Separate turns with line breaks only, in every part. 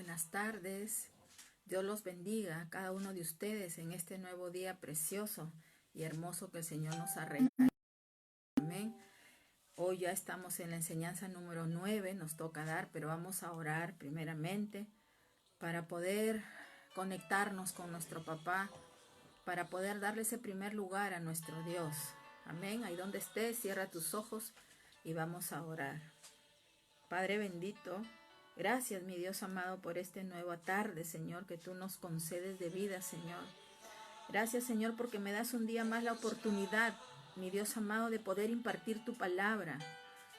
buenas tardes. Dios los bendiga a cada uno de ustedes en este nuevo día precioso y hermoso que el Señor nos ha regalado. Amén. Hoy ya estamos en la enseñanza número 9, nos toca dar, pero vamos a orar primeramente para poder conectarnos con nuestro papá, para poder darle ese primer lugar a nuestro Dios. Amén. Ahí donde estés, cierra tus ojos y vamos a orar. Padre bendito, gracias, mi Dios amado, por esta nueva tarde, Señor, que tú nos concedes de vida, Señor. Gracias, Señor, porque me das un día más la oportunidad, mi Dios amado, de poder impartir tu palabra.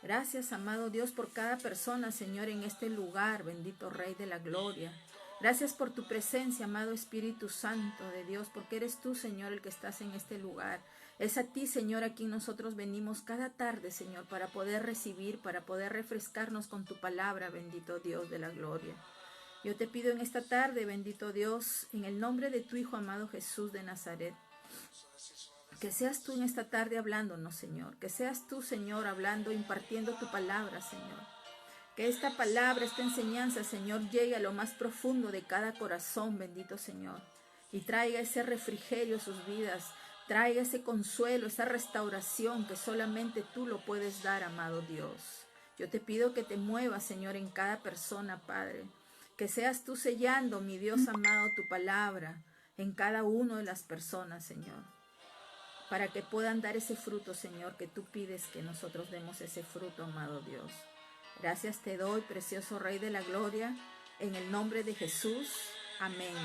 Gracias, amado Dios, por cada persona, Señor, en este lugar, bendito Rey de la Gloria. Gracias por tu presencia, amado Espíritu Santo de Dios, porque eres tú, Señor, el que estás en este lugar. Es a ti, Señor, a quien nosotros venimos cada tarde, Señor, para poder recibir, para poder refrescarnos con tu palabra, bendito Dios de la gloria. Yo te pido en esta tarde, bendito Dios, en el nombre de tu Hijo amado Jesús de Nazaret, que seas tú en esta tarde hablándonos, Señor. Que seas tú, Señor, hablando, impartiendo tu palabra, Señor. Que esta palabra, esta enseñanza, Señor, llegue a lo más profundo de cada corazón, bendito Señor. Y traiga ese refrigerio a sus vidas. Traiga ese consuelo, esa restauración que solamente tú lo puedes dar, amado Dios. Yo te pido que te muevas, Señor, en cada persona, Padre. Que seas tú sellando, mi Dios amado, tu palabra en cada una de las personas, Señor. Para que puedan dar ese fruto, Señor, que tú pides que nosotros demos ese fruto, amado Dios. Gracias te doy, precioso Rey de la Gloria, en el nombre de Jesús. Amén.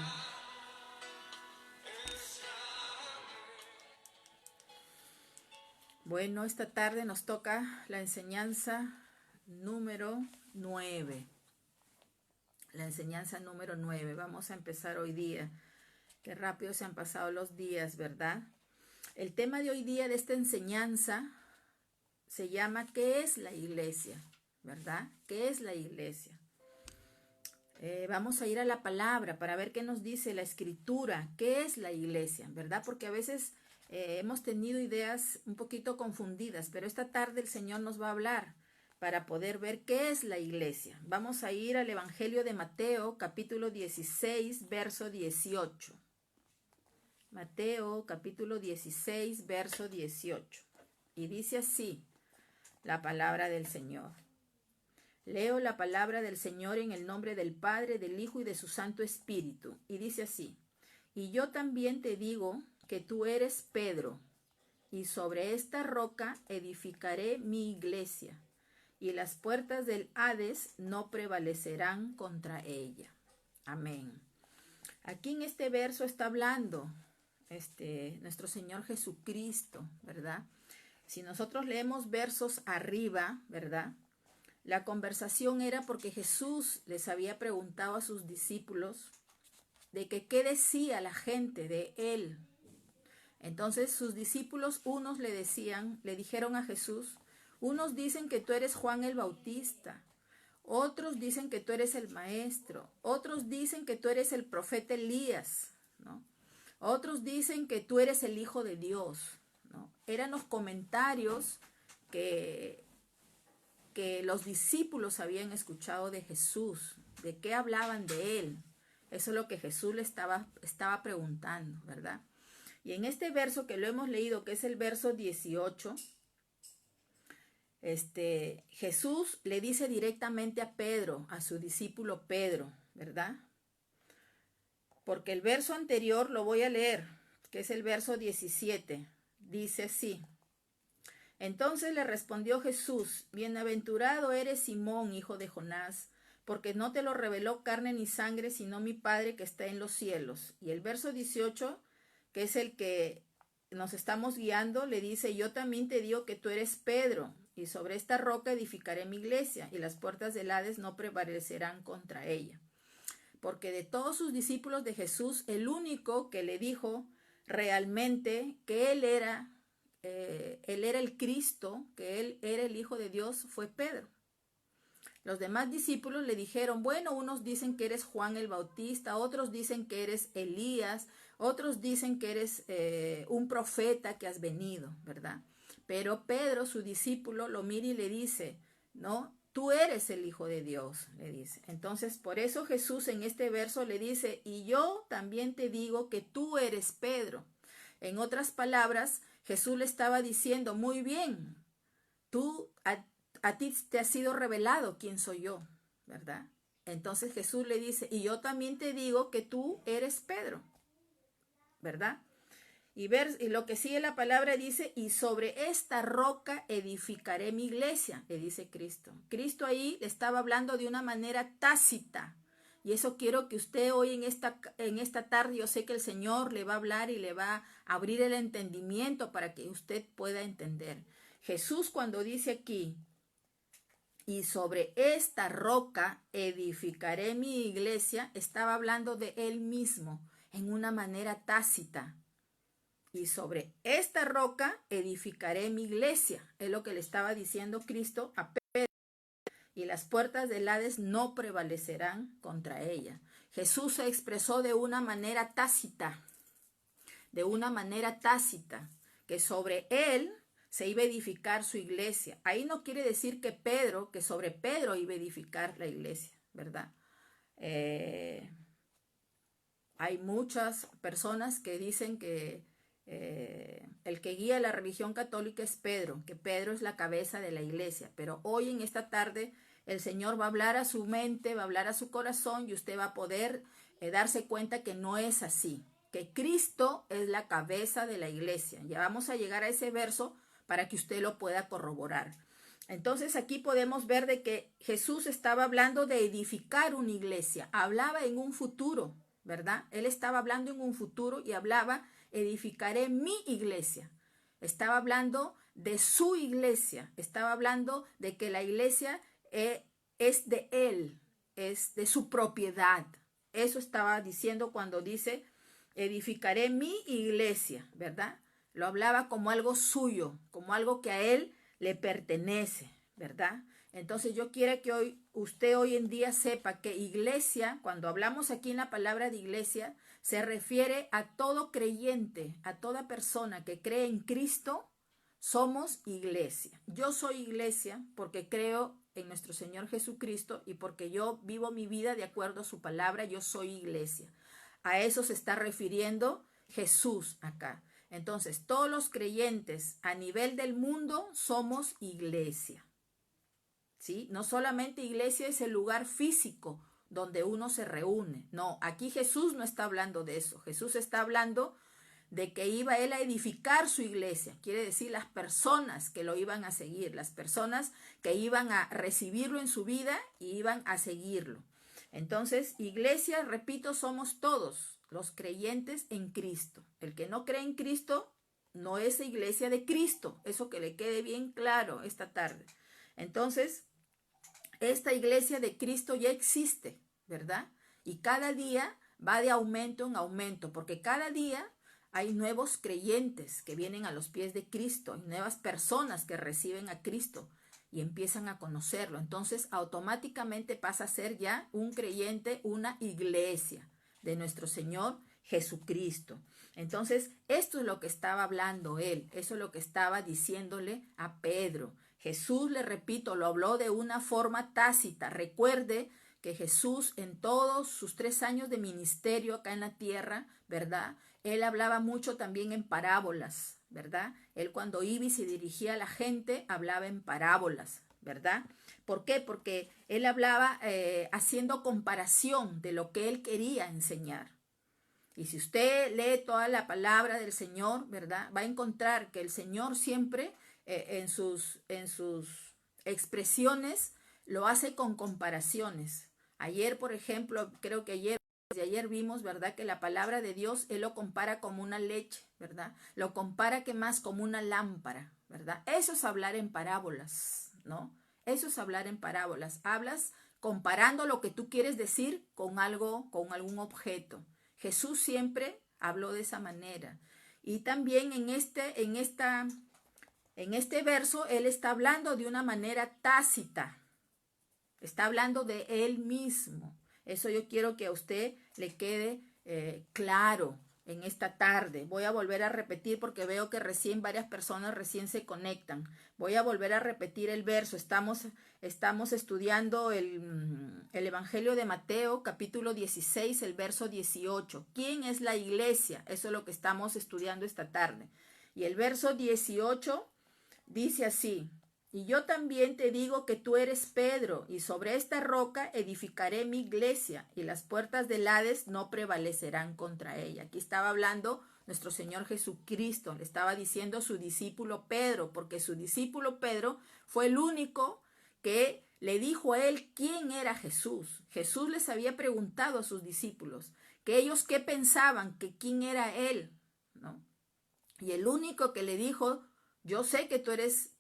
Bueno, esta tarde nos toca la enseñanza número 9. La enseñanza número 9. Vamos a empezar hoy día. Qué rápido se han pasado los días, ¿verdad? El tema de hoy día de esta enseñanza se llama ¿qué es la iglesia? ¿Verdad? ¿Qué es la iglesia? Vamos a ir a la palabra para ver qué nos dice la escritura. ¿Qué es la iglesia? ¿Verdad? Porque a veces hemos tenido ideas un poquito confundidas, pero esta tarde el Señor nos va a hablar para poder ver qué es la iglesia. Vamos a ir al Evangelio de Mateo, capítulo 16, verso 18. Mateo, capítulo 16, verso 18. Y dice así la palabra del Señor. Leo la palabra del Señor en el nombre del Padre, del Hijo y de su Santo Espíritu. Y dice así: y yo también te digo que tú eres Pedro, y sobre esta roca edificaré mi iglesia, y las puertas del Hades no prevalecerán contra ella. Amén. Aquí en este verso está hablando nuestro Señor Jesucristo, ¿verdad? Si nosotros leemos versos arriba, ¿verdad? La conversación era porque Jesús les había preguntado a sus discípulos de que qué decía la gente de él. Entonces sus discípulos, unos le dijeron a Jesús, unos dicen que tú eres Juan el Bautista, otros dicen que tú eres el maestro, otros dicen que tú eres el profeta Elías, ¿no? Otros dicen que tú eres el Hijo de Dios, ¿no? Eran los comentarios que los discípulos habían escuchado de Jesús, de qué hablaban de él. Eso es lo que Jesús le estaba preguntando, ¿verdad? Y en este verso que lo hemos leído, que es el verso 18, Jesús le dice directamente a Pedro, a su discípulo Pedro, ¿verdad? Porque el verso anterior lo voy a leer, que es el verso 17, dice así: entonces le respondió Jesús, bienaventurado eres Simón, hijo de Jonás, porque no te lo reveló carne ni sangre, sino mi Padre que está en los cielos. Y el verso 18, que es el que nos estamos guiando, le dice, yo también te digo que tú eres Pedro, y sobre esta roca edificaré mi iglesia, y las puertas del Hades no prevalecerán contra ella. Porque de todos sus discípulos de Jesús, el único que le dijo realmente que él era el Cristo, que él era el Hijo de Dios, fue Pedro. Los demás discípulos le dijeron, bueno, unos dicen que eres Juan el Bautista, otros dicen que eres Elías, otros dicen que eres un profeta que has venido, ¿verdad? Pero Pedro, su discípulo, lo mira y le dice, ¿no? tú eres el Hijo de Dios, le dice. Entonces, por eso Jesús en este verso le dice, y yo también te digo que tú eres Pedro. En otras palabras, Jesús le estaba diciendo, muy bien, a ti te ha sido revelado quién soy yo, ¿verdad? Entonces Jesús le dice, y yo también te digo que tú eres Pedro, ¿verdad? Y lo que sigue la palabra dice, y sobre esta roca edificaré mi iglesia, le dice Cristo. Cristo ahí le estaba hablando de una manera tácita. Y eso quiero que usted hoy en esta tarde, yo sé que el Señor le va a hablar y le va a abrir el entendimiento para que usted pueda entender. Jesús cuando dice aquí, y sobre esta roca edificaré mi iglesia, estaba hablando de él mismo en una manera tácita. Y sobre esta roca edificaré mi iglesia. Es lo que le estaba diciendo Cristo a Pedro. Y las puertas del Hades no prevalecerán contra ella. Jesús se expresó de una manera tácita. De una manera tácita. Que sobre él se iba a edificar su iglesia. Ahí no quiere decir que sobre Pedro iba a edificar la iglesia, ¿verdad? Hay muchas personas que dicen que el que guía la religión católica es Pedro, que Pedro es la cabeza de la iglesia, pero hoy en esta tarde el Señor va a hablar a su mente, va a hablar a su corazón y usted va a poder darse cuenta que no es así, que Cristo es la cabeza de la iglesia. Ya vamos a llegar a ese verso para que usted lo pueda corroborar. Entonces aquí podemos ver de que Jesús estaba hablando de edificar una iglesia, hablaba en un futuro, ¿verdad? Él estaba hablando en un futuro y hablaba, edificaré mi iglesia. Estaba hablando de su iglesia, estaba hablando de que la iglesia es de él, es de su propiedad. Eso estaba diciendo cuando dice, edificaré mi iglesia, ¿verdad? Lo hablaba como algo suyo, como algo que a él le pertenece, ¿verdad? Entonces yo quiero que usted hoy en día sepa que iglesia, cuando hablamos aquí en la palabra de iglesia, se refiere a todo creyente, a toda persona que cree en Cristo, somos iglesia. Yo soy iglesia porque creo en nuestro Señor Jesucristo y porque yo vivo mi vida de acuerdo a su palabra, yo soy iglesia. A eso se está refiriendo Jesús acá. Entonces, todos los creyentes a nivel del mundo somos iglesia. ¿Sí? No solamente iglesia es el lugar físico donde uno se reúne. No, aquí Jesús no está hablando de eso. Jesús está hablando de que iba él a edificar su iglesia. Quiere decir las personas que lo iban a seguir, las personas que iban a recibirlo en su vida y iban a seguirlo. Entonces, iglesia, repito, somos todos los creyentes en Cristo. El que no cree en Cristo no es iglesia de Cristo. Eso que le quede bien claro esta tarde. Entonces, esta iglesia de Cristo ya existe, ¿verdad? Y cada día va de aumento en aumento, porque cada día hay nuevos creyentes que vienen a los pies de Cristo, hay nuevas personas que reciben a Cristo y empiezan a conocerlo. Entonces, automáticamente pasa a ser ya un creyente, una iglesia de nuestro Señor Jesucristo. Entonces, esto es lo que estaba hablando él, eso es lo que estaba diciéndole a Pedro. Jesús, le repito, lo habló de una forma tácita. Recuerde que Jesús en todos sus 3 años de ministerio acá en la tierra, ¿verdad? Él hablaba mucho también en parábolas, ¿verdad? Él cuando iba y se dirigía a la gente, hablaba en parábolas, ¿verdad? ¿Por qué? Porque él hablaba haciendo comparación de lo que él quería enseñar. Y si usted lee toda la palabra del Señor, ¿verdad? Va a encontrar que el Señor siempre en sus expresiones lo hace con comparaciones. Ayer, por ejemplo, creo que ayer vimos, ¿verdad? Que la palabra de Dios, Él lo compara como una leche, ¿verdad? Lo compara que más como una lámpara, ¿verdad? Eso es hablar en parábolas, ¿no? Eso es hablar en parábolas. Hablas comparando lo que tú quieres decir con algo, con algún objeto. Jesús siempre habló de esa manera. Y también en este verso, Él está hablando de una manera tácita. Está hablando de Él mismo. Eso yo quiero que a usted le quede claro, en esta tarde. Voy a volver a repetir porque veo que varias personas recién se conectan. Voy a volver a repetir el verso. Estamos estudiando el Evangelio de Mateo, capítulo 16, el verso 18. ¿Quién es la iglesia? Eso es lo que estamos estudiando esta tarde. Y el verso 18 dice así: y yo también te digo que tú eres Pedro, y sobre esta roca edificaré mi iglesia, y las puertas del Hades no prevalecerán contra ella. Aquí estaba hablando nuestro Señor Jesucristo, le estaba diciendo a su discípulo Pedro, porque su discípulo Pedro fue el único que le dijo a él quién era Jesús. Jesús les había preguntado a sus discípulos que ellos qué pensaban, que quién era él, ¿no? Y el único que le dijo: yo sé que tú eres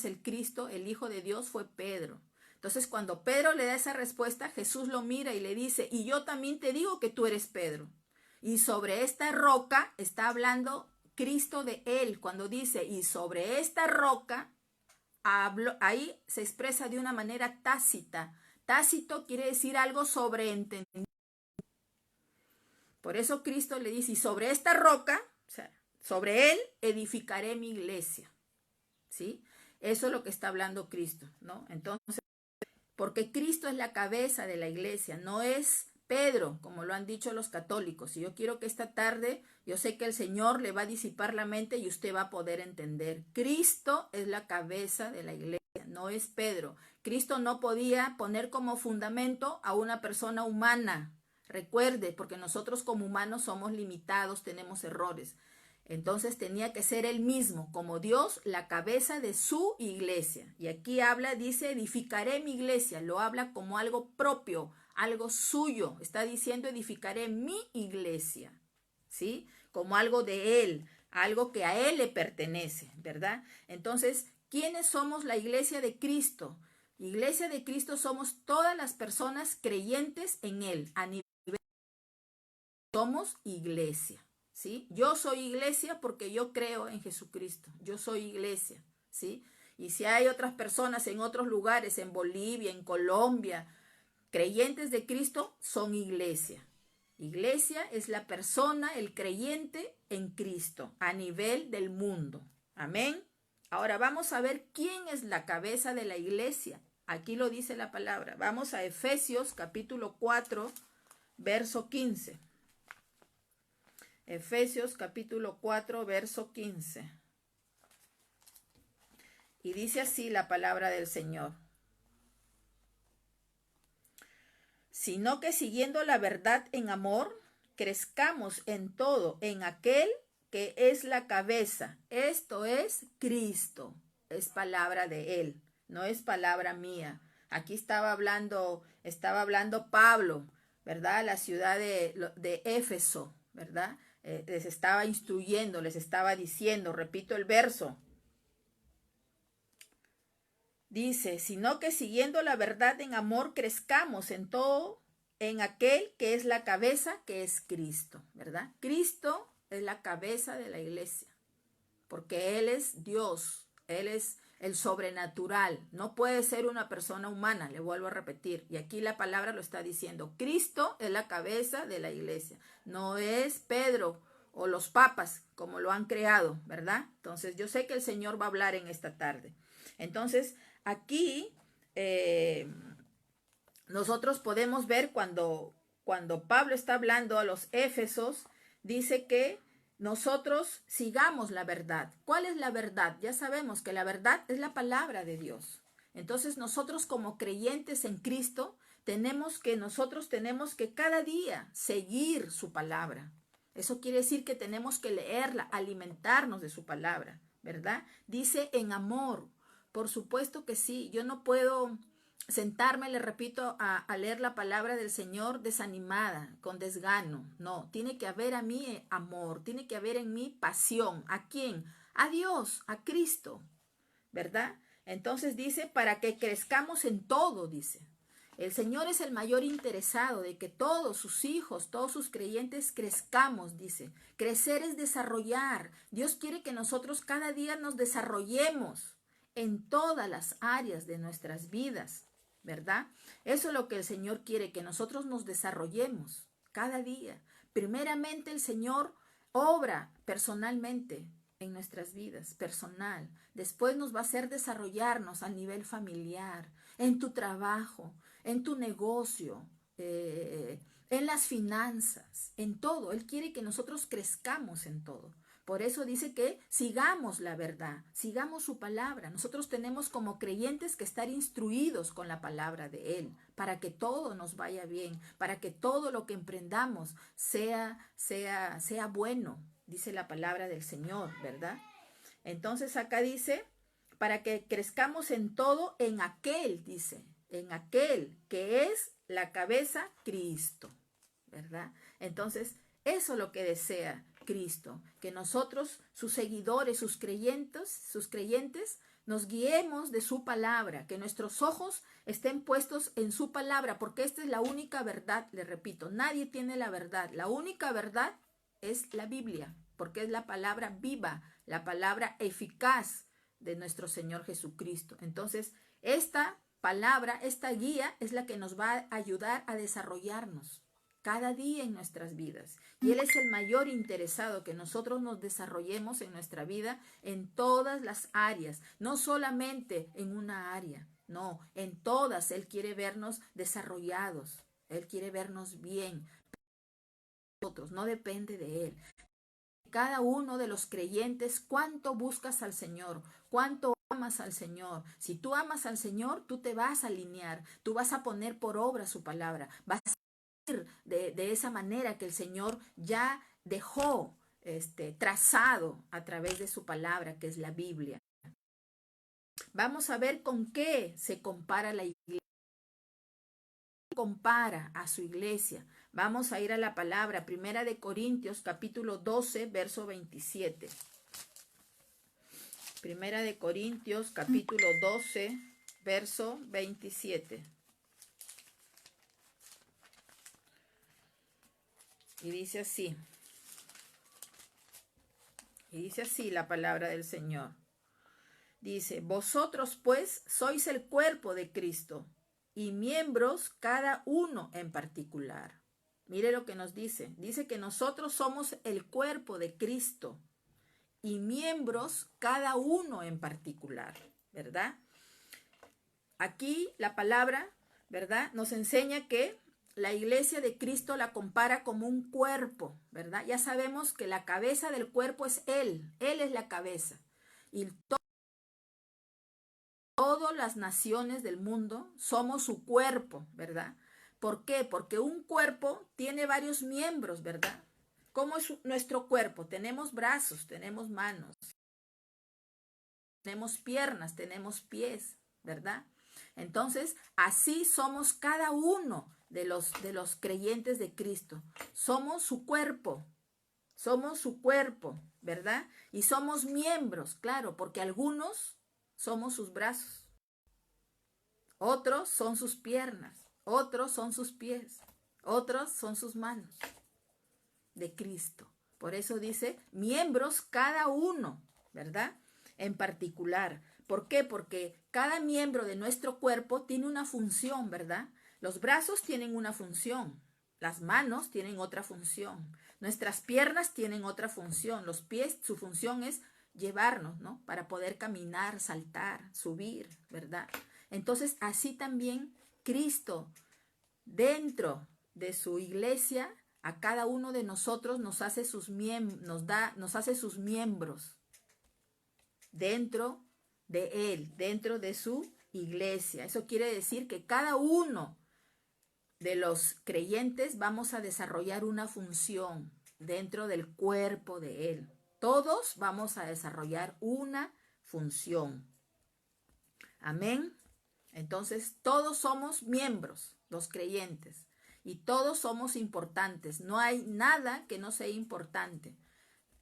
el Cristo, el Hijo de Dios, fue Pedro. Entonces, cuando Pedro le da esa respuesta, Jesús lo mira y le dice: y yo también te digo que tú eres Pedro. Y sobre esta roca está hablando Cristo de él. Cuando dice, y sobre esta roca, ahí se expresa de una manera tácita. Tácito quiere decir algo sobreentendido. Por eso Cristo le dice, y sobre esta roca, o sea, sobre él edificaré mi iglesia, ¿sí? Eso es lo que está hablando Cristo, ¿no? Entonces, porque Cristo es la cabeza de la iglesia, no es Pedro, como lo han dicho los católicos. Y yo quiero que esta tarde, yo sé que el Señor le va a disipar la mente y usted va a poder entender. Cristo es la cabeza de la iglesia, no es Pedro. Cristo no podía poner como fundamento a una persona humana. Recuerde, porque nosotros como humanos somos limitados, tenemos errores. Entonces tenía que ser él mismo, como Dios, la cabeza de su iglesia. Y aquí habla, dice, edificaré mi iglesia. Lo habla como algo propio, algo suyo. Está diciendo, edificaré mi iglesia, ¿sí? Como algo de él, algo que a él le pertenece, ¿verdad? Entonces, ¿quiénes somos la iglesia de Cristo? Iglesia de Cristo somos todas las personas creyentes en él. A nivel somos iglesia. ¿Sí? Yo soy iglesia porque yo creo en Jesucristo. Yo soy iglesia, ¿sí? Y si hay otras personas en otros lugares, en Bolivia, en Colombia, creyentes de Cristo, son iglesia. Iglesia es la persona, el creyente en Cristo, a nivel del mundo. Amén. Ahora vamos a ver quién es la cabeza de la iglesia. Aquí lo dice la palabra. Vamos a Efesios capítulo 4, verso 15. Efesios capítulo 4, verso 15. Y dice así la palabra del Señor: sino que siguiendo la verdad en amor, crezcamos en todo en aquel que es la cabeza. Esto es Cristo. Es palabra de él, no es palabra mía. Aquí estaba hablando Pablo, ¿verdad? La ciudad de Éfeso, ¿verdad? Les estaba instruyendo, les estaba diciendo, repito el verso. Dice, sino que siguiendo la verdad en amor crezcamos en todo, en aquel que es la cabeza, que es Cristo, ¿verdad? Cristo es la cabeza de la iglesia, porque Él es Dios, Él es el sobrenatural, no puede ser una persona humana, le vuelvo a repetir, y aquí la palabra lo está diciendo, Cristo es la cabeza de la iglesia, no es Pedro o los papas como lo han creado, ¿verdad? Entonces yo sé que el Señor va a hablar en esta tarde. Entonces aquí nosotros podemos ver cuando Pablo está hablando a los Éfesos, dice que nosotros sigamos la verdad. ¿Cuál es la verdad? Ya sabemos que la verdad es la palabra de Dios. Entonces nosotros como creyentes en Cristo nosotros tenemos que cada día seguir su palabra. Eso quiere decir que tenemos que leerla, alimentarnos de su palabra, ¿verdad? Dice en amor. Por supuesto que sí. Yo no puedo sentarme, le repito, a leer la palabra del Señor desanimada, con desgano. No, tiene que haber a mí amor, tiene que haber en mí pasión. ¿A quién? A Dios, a Cristo, ¿verdad? Entonces dice, para que crezcamos en todo, dice. El Señor es el mayor interesado de que todos sus hijos, todos sus creyentes crezcamos, dice. Crecer es desarrollar. Dios quiere que nosotros cada día nos desarrollemos en todas las áreas de nuestras vidas, ¿verdad? Eso es lo que el Señor quiere, que nosotros nos desarrollemos cada día. Primeramente el Señor obra personalmente en nuestras vidas, personal. Después nos va a hacer desarrollarnos a nivel familiar, en tu trabajo, en tu negocio, en las finanzas, en todo. Él quiere que nosotros crezcamos en todo. Por eso dice que sigamos la verdad, sigamos su palabra. Nosotros tenemos como creyentes que estar instruidos con la palabra de Él, para que todo nos vaya bien, para que todo lo que emprendamos sea bueno, dice la palabra del Señor, ¿verdad? Entonces acá dice, para que crezcamos en todo, en aquel, dice, en aquel que es la cabeza, Cristo, ¿verdad? Entonces, eso es lo que desea Cristo, que nosotros, sus seguidores, sus creyentes, nos guiemos de su palabra, que nuestros ojos estén puestos en su palabra, porque esta es la única verdad, le repito, nadie tiene la verdad, la única verdad es la Biblia, porque es la palabra viva, la palabra eficaz de nuestro Señor Jesucristo. Entonces, esta palabra, esta guía es la que nos va a ayudar a desarrollarnos cada día en nuestras vidas. Y Él es el mayor interesado que nosotros nos desarrollemos en nuestra vida en todas las áreas, no solamente en una área, no, en todas. Él quiere vernos desarrollados, Él quiere vernos bien. Nosotros, no depende de Él. Cada uno de los creyentes, cuánto buscas al Señor, cuánto amas al Señor. Si tú amas al Señor, tú te vas a alinear, tú vas a poner por obra su palabra, vas a ir de esa manera que el Señor ya dejó trazado a través de su palabra, que es la Biblia. Vamos a ver con qué se compara la iglesia. Compara a su iglesia. Vamos a ir a la palabra, Primera de Corintios, capítulo 12, verso 27. Primera de Corintios, capítulo 12, verso 27. Y dice así. Y dice así la palabra del Señor. Dice, vosotros pues sois el cuerpo de Cristo y miembros cada uno en particular. Mire lo que nos dice. Dice que nosotros somos el cuerpo de Cristo y miembros cada uno en particular, ¿verdad? Aquí la palabra, ¿verdad?, nos enseña que la iglesia de Cristo la compara como un cuerpo, ¿verdad? Ya sabemos que la cabeza del cuerpo es Él es la cabeza. Y todas las naciones del mundo somos su cuerpo, ¿verdad? ¿Por qué? Porque un cuerpo tiene varios miembros, ¿verdad? ¿Cómo es nuestro cuerpo? Tenemos brazos, tenemos manos, tenemos piernas, tenemos pies, ¿verdad? Entonces, así somos cada uno de los creyentes de Cristo. Somos su cuerpo, ¿verdad? Y somos miembros, claro, porque algunos somos sus brazos, otros son sus piernas, otros son sus pies, otros son sus manos de Cristo. Por eso dice, miembros cada uno, ¿verdad? En particular. ¿Por qué? Porque cada miembro de nuestro cuerpo tiene una función, ¿verdad? Los brazos tienen una función, las manos tienen otra función, nuestras piernas tienen otra función, los pies, su función es llevarnos, ¿no? Para poder caminar, saltar, subir, ¿verdad? Entonces, así también Cristo, dentro de su iglesia, a cada uno de nosotros nos hace sus miembros dentro de Él, dentro de su iglesia. Eso quiere decir que cada uno de los creyentes vamos a desarrollar una función dentro del cuerpo de Él. Todos vamos a desarrollar una función. Amén. Entonces, todos somos miembros, los creyentes, y todos somos importantes. No hay nada que no sea importante,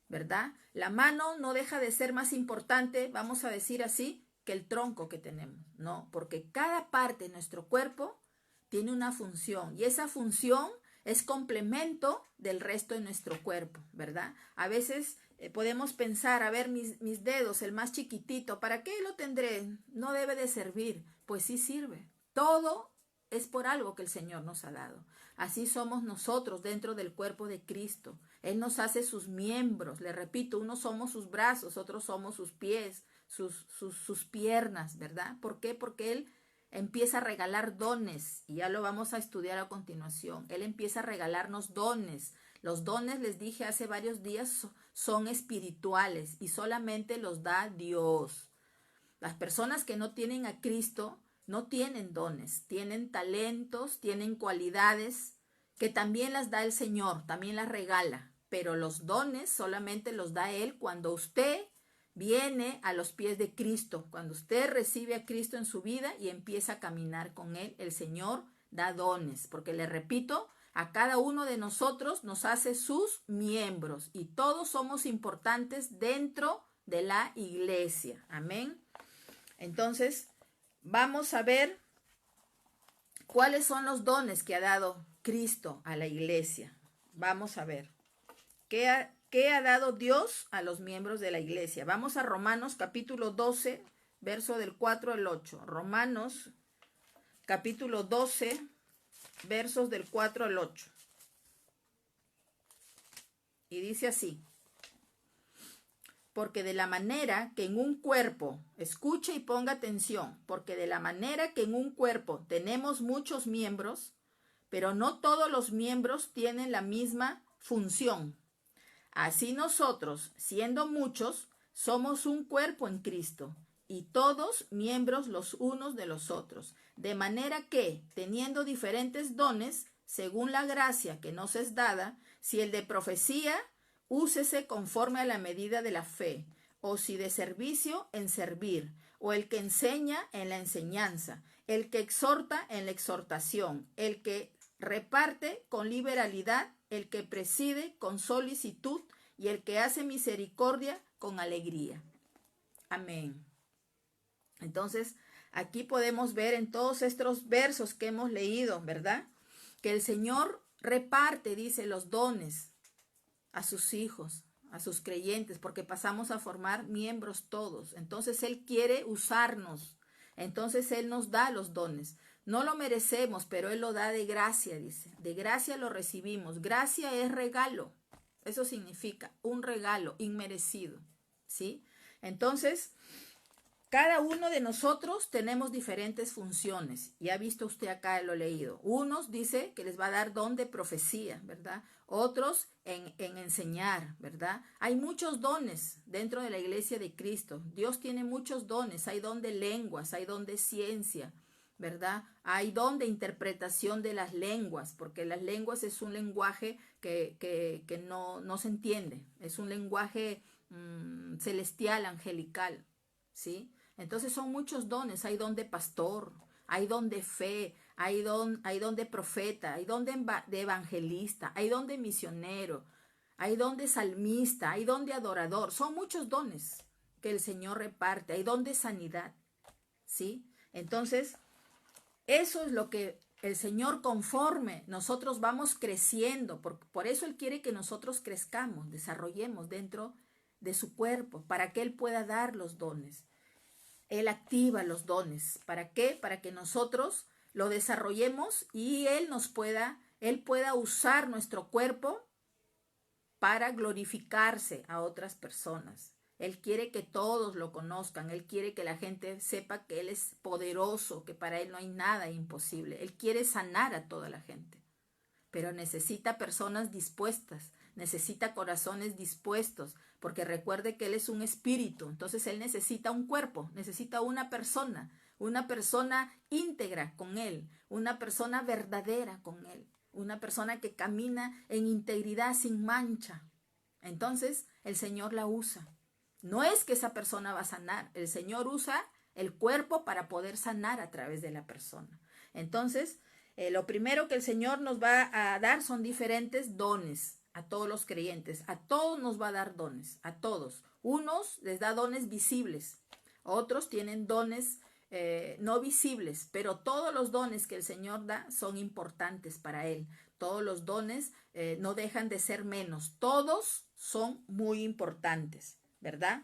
¿verdad? La mano no deja de ser más importante, vamos a decir así, que el tronco que tenemos, ¿no? Porque cada parte de nuestro cuerpo tiene una función, y esa función es complemento del resto de nuestro cuerpo, ¿verdad? A veces podemos pensar, a ver, mis dedos, el más chiquitito, ¿para qué lo tendré? No debe de servir. Pues sí sirve. Todo es por algo que el Señor nos ha dado. Así somos nosotros dentro del cuerpo de Cristo. Él nos hace sus miembros. Le repito, unos somos sus brazos, otros somos sus pies, sus piernas, ¿verdad? ¿Por qué? Porque Él empieza a regalar dones, y ya lo vamos a estudiar a continuación. Él empieza a regalarnos dones. Los dones, les dije hace varios días, son espirituales y solamente los da Dios. Las personas que no tienen a Cristo no tienen dones, tienen talentos, tienen cualidades que también las da el Señor, también las regala, pero los dones solamente los da Él cuando usted viene a los pies de Cristo, cuando usted recibe a Cristo en su vida y empieza a caminar con Él. El Señor da dones, porque le repito, a cada uno de nosotros nos hace sus miembros y todos somos importantes dentro de la iglesia. Amén. Entonces, vamos a ver cuáles son los dones que ha dado Cristo a la iglesia. Vamos a ver qué ha dado Dios a los miembros de la iglesia. Vamos a Romanos capítulo 12, verso del 4 al 8. Romanos capítulo 12, versos del 4 al 8. Y dice así: porque de la manera que en un cuerpo, escuche y ponga atención, porque de la manera que en un cuerpo tenemos muchos miembros, pero no todos los miembros tienen la misma función. Así nosotros, siendo muchos, somos un cuerpo en Cristo, y todos miembros los unos de los otros. De manera que, teniendo diferentes dones, según la gracia que nos es dada, si el de profecía, úsese conforme a la medida de la fe, o si de servicio, en servir, o el que enseña, en la enseñanza, el que exhorta, en la exhortación, el que reparte con liberalidad, el que preside con solicitud y el que hace misericordia con alegría. Amén. Entonces, aquí podemos ver en todos estos versos que hemos leído, ¿verdad? Que el Señor reparte, dice, los dones a sus hijos, a sus creyentes, porque pasamos a formar miembros todos. Entonces Él quiere usarnos. Entonces Él nos da los dones. No lo merecemos, pero Él lo da de gracia, dice. De gracia lo recibimos. Gracia es regalo. Eso significa un regalo inmerecido, ¿sí? Entonces, cada uno de nosotros tenemos diferentes funciones. Y ha visto usted acá, lo leído. Unos dice que les va a dar don de profecía, ¿verdad? Otros en enseñar, ¿verdad? Hay muchos dones dentro de la iglesia de Cristo. Dios tiene muchos dones. Hay don de lenguas, hay don de ciencia, ¿verdad? Hay don de interpretación de las lenguas, porque las lenguas es un lenguaje que no se entiende. Es un lenguaje celestial, angelical, ¿sí? Entonces son muchos dones. Hay don de pastor, hay don de fe, hay don de profeta, hay don de evangelista, hay don de misionero, hay don de salmista, hay don de adorador. Son muchos dones que el Señor reparte. Hay don de sanidad, ¿sí? Entonces, eso es lo que el Señor, conforme nosotros vamos creciendo, por eso Él quiere que nosotros crezcamos, desarrollemos dentro de su cuerpo, para que Él pueda dar los dones. Él activa los dones. ¿Para qué? Para que nosotros lo desarrollemos y Él pueda usar nuestro cuerpo para glorificarse a otras personas. Él quiere que todos lo conozcan. Él quiere que la gente sepa que Él es poderoso, que para Él no hay nada imposible. Él quiere sanar a toda la gente, pero necesita personas dispuestas, necesita corazones dispuestos, porque recuerde que Él es un espíritu. Entonces Él necesita un cuerpo, necesita una persona íntegra con Él, una persona verdadera con Él, una persona que camina en integridad sin mancha. Entonces el Señor la usa. No es que esa persona va a sanar, el Señor usa el cuerpo para poder sanar a través de la persona. Entonces, lo primero que el Señor nos va a dar son diferentes dones a todos los creyentes. A todos nos va a dar dones, a todos. Unos les da dones visibles, otros tienen dones no visibles, pero todos los dones que el Señor da son importantes para Él. Todos los dones no dejan de ser menos. Todos son muy importantes, ¿verdad?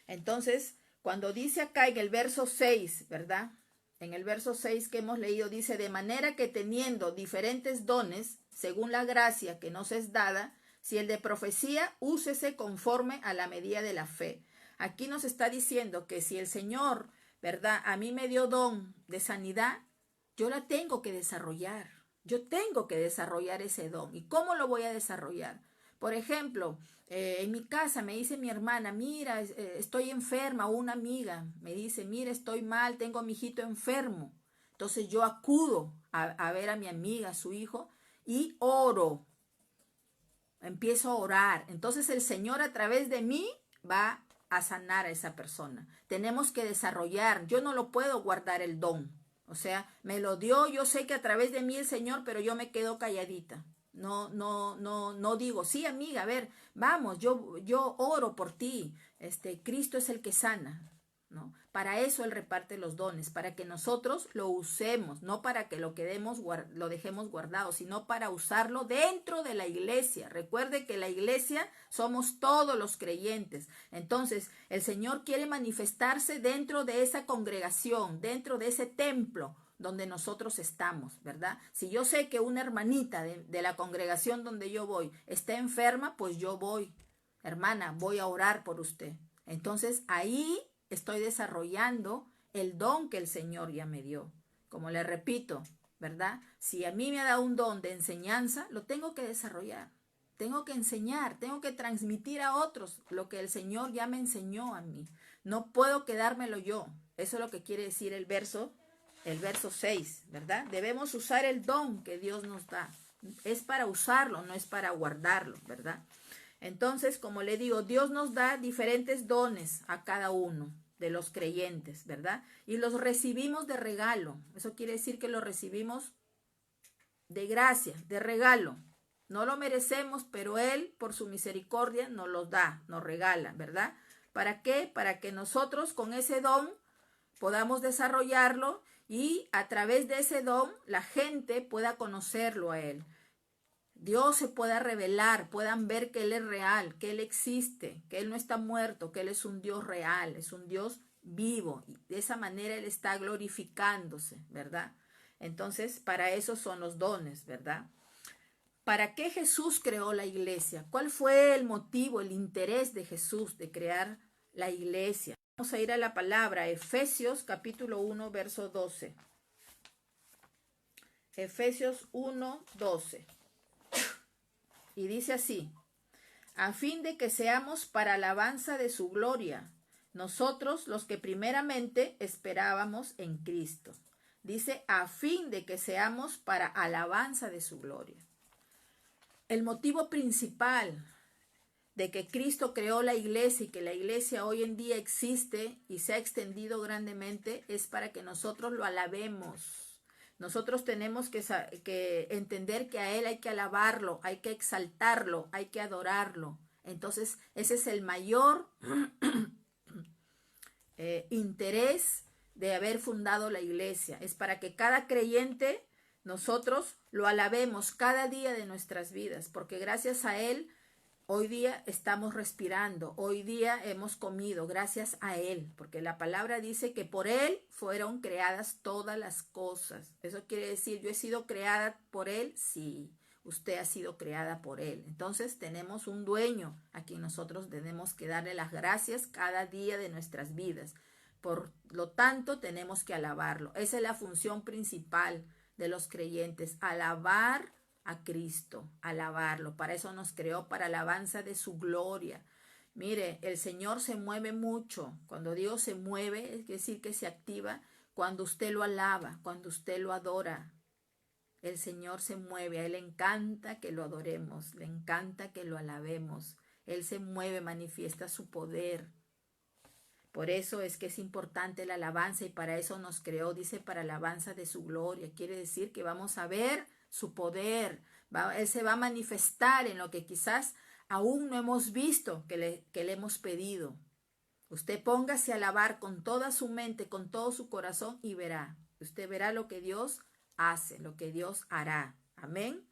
Entonces, cuando dice acá en el verso 6, ¿verdad? En el verso 6 que hemos leído dice, de manera que teniendo diferentes dones, según la gracia que nos es dada, si el de profecía, úsese conforme a la medida de la fe. Aquí nos está diciendo que si el Señor, ¿verdad?, a mí me dio don de sanidad, yo la tengo que desarrollar. Yo tengo que desarrollar ese don. ¿Y cómo lo voy a desarrollar? Por ejemplo, en mi casa me dice mi hermana, mira, estoy enferma, o una amiga me dice, mira, estoy mal, tengo a mi hijito enfermo. Entonces yo acudo a ver a mi amiga, a su hijo, y oro. Empiezo a orar. Entonces el Señor a través de mí va a sanar a esa persona. Tenemos que desarrollar. Yo no lo puedo guardar el don. O sea, me lo dio, yo sé que a través de mí el Señor, pero yo me quedo calladita. No digo, sí, amiga, a ver, vamos, yo oro por ti. Cristo es el que sana, ¿no? Para eso Él reparte los dones, para que nosotros lo usemos, no para que lo dejemos guardado, sino para usarlo dentro de la iglesia. Recuerde que la iglesia somos todos los creyentes. Entonces, el Señor quiere manifestarse dentro de esa congregación, dentro de ese templo donde nosotros estamos, ¿verdad? Si yo sé que una hermanita de la congregación donde yo voy está enferma, pues yo voy, hermana, voy a orar por usted. Entonces, ahí estoy desarrollando el don que el Señor ya me dio. Como le repito, ¿verdad? Si a mí me ha dado un don de enseñanza, lo tengo que desarrollar. Tengo que enseñar, tengo que transmitir a otros lo que el Señor ya me enseñó a mí. No puedo quedármelo yo. Eso es lo que quiere decir el verso 6, ¿verdad? Debemos usar el don que Dios nos da. Es para usarlo, no es para guardarlo, ¿verdad? Entonces, como le digo, Dios nos da diferentes dones a cada uno de los creyentes, ¿verdad? Y los recibimos de regalo. Eso quiere decir que los recibimos de gracia, de regalo. No lo merecemos, pero Él, por su misericordia, nos los da, nos regala, ¿verdad? ¿Para qué? Para que nosotros con ese don podamos desarrollarlo y a través de ese don la gente pueda conocerlo a Él. Dios se pueda revelar, puedan ver que Él es real, que Él existe, que Él no está muerto, que Él es un Dios real, es un Dios vivo. Y de esa manera Él está glorificándose, ¿verdad? Entonces, para eso son los dones, ¿verdad? ¿Para qué Jesús creó la iglesia? ¿Cuál fue el motivo, el interés de Jesús de crear la iglesia? Vamos a ir a la palabra, Efesios capítulo 1, verso 12. Efesios 1, 12. Y dice así, a fin de que seamos para alabanza de su gloria, nosotros los que primeramente esperábamos en Cristo. Dice, a fin de que seamos para alabanza de su gloria. El motivo principal de que Cristo creó la iglesia y que la iglesia hoy en día existe y se ha extendido grandemente es para que nosotros lo alabemos. Nosotros tenemos que entender que a Él hay que alabarlo, hay que exaltarlo, hay que adorarlo. Entonces, ese es el mayor interés de haber fundado la iglesia. Es para que cada creyente nosotros lo alabemos cada día de nuestras vidas, porque gracias a Él hoy día estamos respirando, hoy día hemos comido, gracias a Él, porque la palabra dice que por Él fueron creadas todas las cosas. Eso quiere decir, yo he sido creada por Él, sí, usted ha sido creada por Él. Entonces tenemos un dueño a quien nosotros tenemos que darle las gracias cada día de nuestras vidas. Por lo tanto, tenemos que alabarlo. Esa es la función principal de los creyentes, alabar a Cristo, alabarlo. Para eso nos creó, para alabanza de su gloria. Mire, el Señor se mueve mucho. Cuando Dios se mueve, es decir, que se activa cuando usted lo alaba, cuando usted lo adora. El Señor se mueve, a Él le encanta que lo adoremos, le encanta que lo alabemos. Él se mueve, manifiesta su poder. Por eso es que es importante la alabanza y para eso nos creó, dice, para alabanza de su gloria. Quiere decir que vamos a ver su poder. Él se va a manifestar en lo que quizás aún no hemos visto que le hemos pedido. Usted póngase a alabar con toda su mente, con todo su corazón y verá. Usted verá lo que Dios hace, lo que Dios hará. Amén.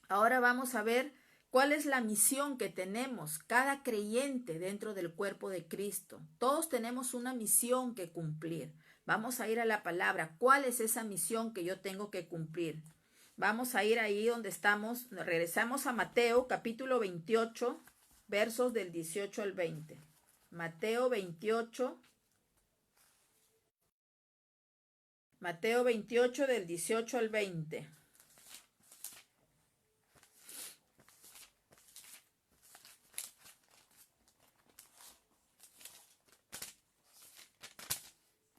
Ahora vamos a ver cuál es la misión que tenemos cada creyente dentro del cuerpo de Cristo. Todos tenemos una misión que cumplir. Vamos a ir a la palabra. ¿Cuál es esa misión que yo tengo que cumplir? Vamos a ir ahí donde estamos. Regresamos a Mateo capítulo 28, versos del 18 al 20. Mateo 28 del 18 al 20.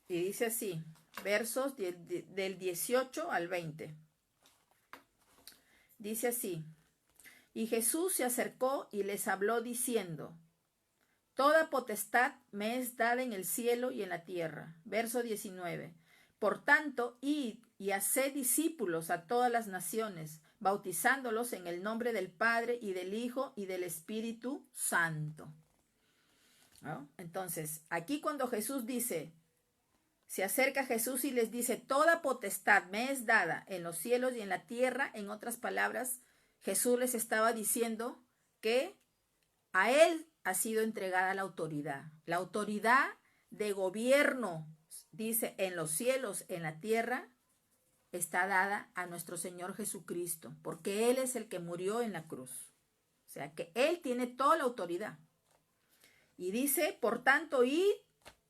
Y dice así, versos del 18 al 20. Dice así, y Jesús se acercó y les habló diciendo, toda potestad me es dada en el cielo y en la tierra. Verso 19. Por tanto, id y haced discípulos a todas las naciones, bautizándolos en el nombre del Padre y del Hijo y del Espíritu Santo. ¿No? Entonces, aquí cuando Jesús dice, se acerca Jesús y les dice, toda potestad me es dada en los cielos y en la tierra. En otras palabras, Jesús les estaba diciendo que a él ha sido entregada la autoridad de gobierno, dice, en los cielos, en la tierra, está dada a nuestro Señor Jesucristo, porque Él es el que murió en la cruz. O sea, que Él tiene toda la autoridad. Y dice, por tanto, id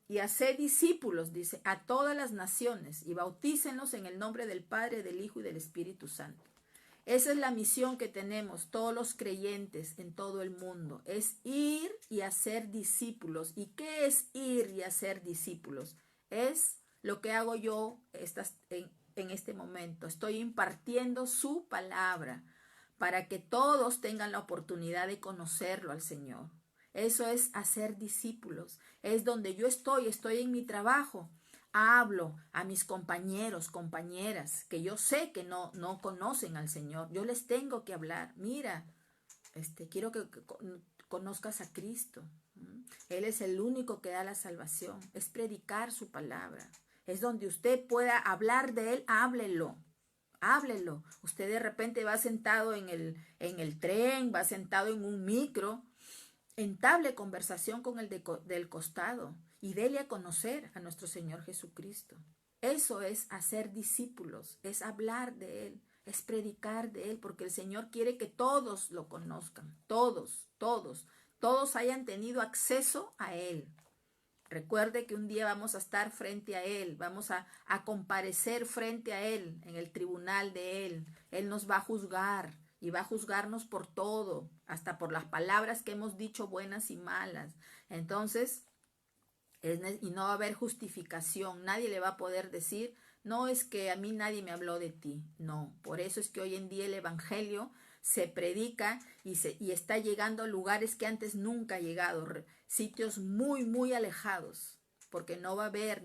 y haced discípulos, dice, a todas las naciones, y bautícenlos en el nombre del Padre, del Hijo y del Espíritu Santo. Esa es la misión que tenemos todos los creyentes en todo el mundo, es ir y hacer discípulos. ¿Y qué es ir y hacer discípulos? Es lo que hago yo en este momento. Estoy impartiendo su palabra para que todos tengan la oportunidad de conocerlo al Señor. Eso es hacer discípulos. Es donde yo estoy en mi trabajo. Hablo a mis compañeros, compañeras, que yo sé que no conocen al Señor. Yo les tengo que hablar. Mira, quiero que conozcas a Cristo. Él es el único que da la salvación. Es predicar su palabra. Es donde usted pueda hablar de Él, háblelo. Háblelo. Usted de repente va sentado en el tren, va sentado en un micro, entable conversación con el del costado y dele a conocer a nuestro Señor Jesucristo. Eso es hacer discípulos, es hablar de Él, es predicar de Él, porque el Señor quiere que todos lo conozcan, todos hayan tenido acceso a Él. Recuerde que un día vamos a estar frente a Él, vamos a comparecer frente a Él, en el tribunal de Él. Él nos va a juzgar y va a juzgarnos por todo, hasta por las palabras que hemos dicho, buenas y malas. Entonces, y no va a haber justificación, nadie le va a poder decir, no, es que a mí nadie me habló de ti. No, por eso es que hoy en día el Evangelio se predica y está llegando a lugares que antes nunca ha llegado, sitios muy, muy alejados, porque no va a haber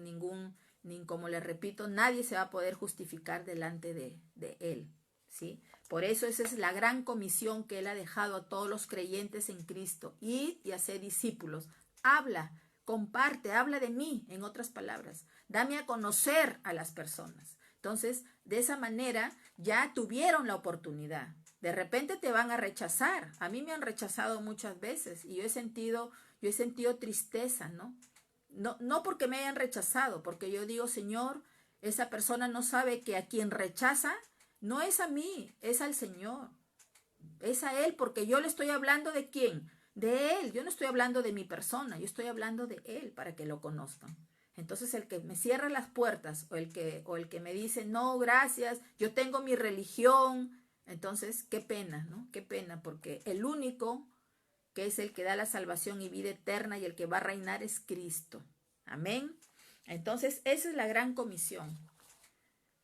como les repito, nadie se va a poder justificar delante de Él, ¿sí? Por eso esa es la gran comisión que Él ha dejado a todos los creyentes en Cristo. Id y haced discípulos. Habla, comparte, habla de mí, en otras palabras. Dame a conocer a las personas. Entonces, de esa manera ya tuvieron la oportunidad. De repente te van a rechazar. A mí me han rechazado muchas veces y yo he sentido tristeza, ¿no? No porque me hayan rechazado, porque yo digo, Señor, esa persona no sabe que a quien rechaza no es a mí, es al Señor. Es a Él, porque yo le estoy hablando ¿de quién? De Él. Yo no estoy hablando de mi persona, yo estoy hablando de Él para que lo conozcan. Entonces el que me cierra las puertas o el que me dice, no, gracias, yo tengo mi religión, entonces qué pena, ¿no? Qué pena, porque el único que es el que da la salvación y vida eterna y el que va a reinar es Cristo. Amén. Entonces esa es la gran comisión.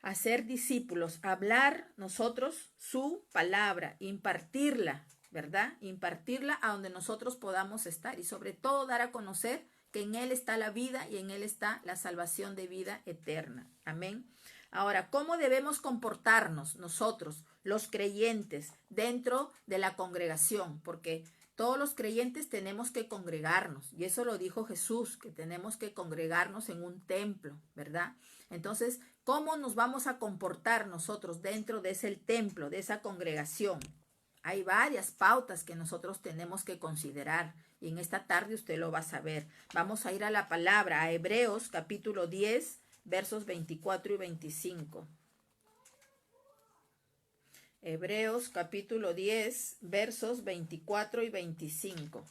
Hacer discípulos, hablar nosotros su palabra, impartirla, ¿verdad? Impartirla a donde nosotros podamos estar y sobre todo dar a conocer que en Él está la vida y en Él está la salvación de vida eterna. Amén. Ahora, ¿cómo debemos comportarnos nosotros, los creyentes, dentro de la congregación? Porque todos los creyentes tenemos que congregarnos y eso lo dijo Jesús, que tenemos que congregarnos en un templo, ¿verdad? Entonces, ¿cómo nos vamos a comportar nosotros dentro de ese templo, de esa congregación? Hay varias pautas que nosotros tenemos que considerar y en esta tarde usted lo va a saber. Vamos a ir a la palabra, a Hebreos capítulo 10, versos 24 y 25. Hebreos capítulo 10, versos 24 y 25.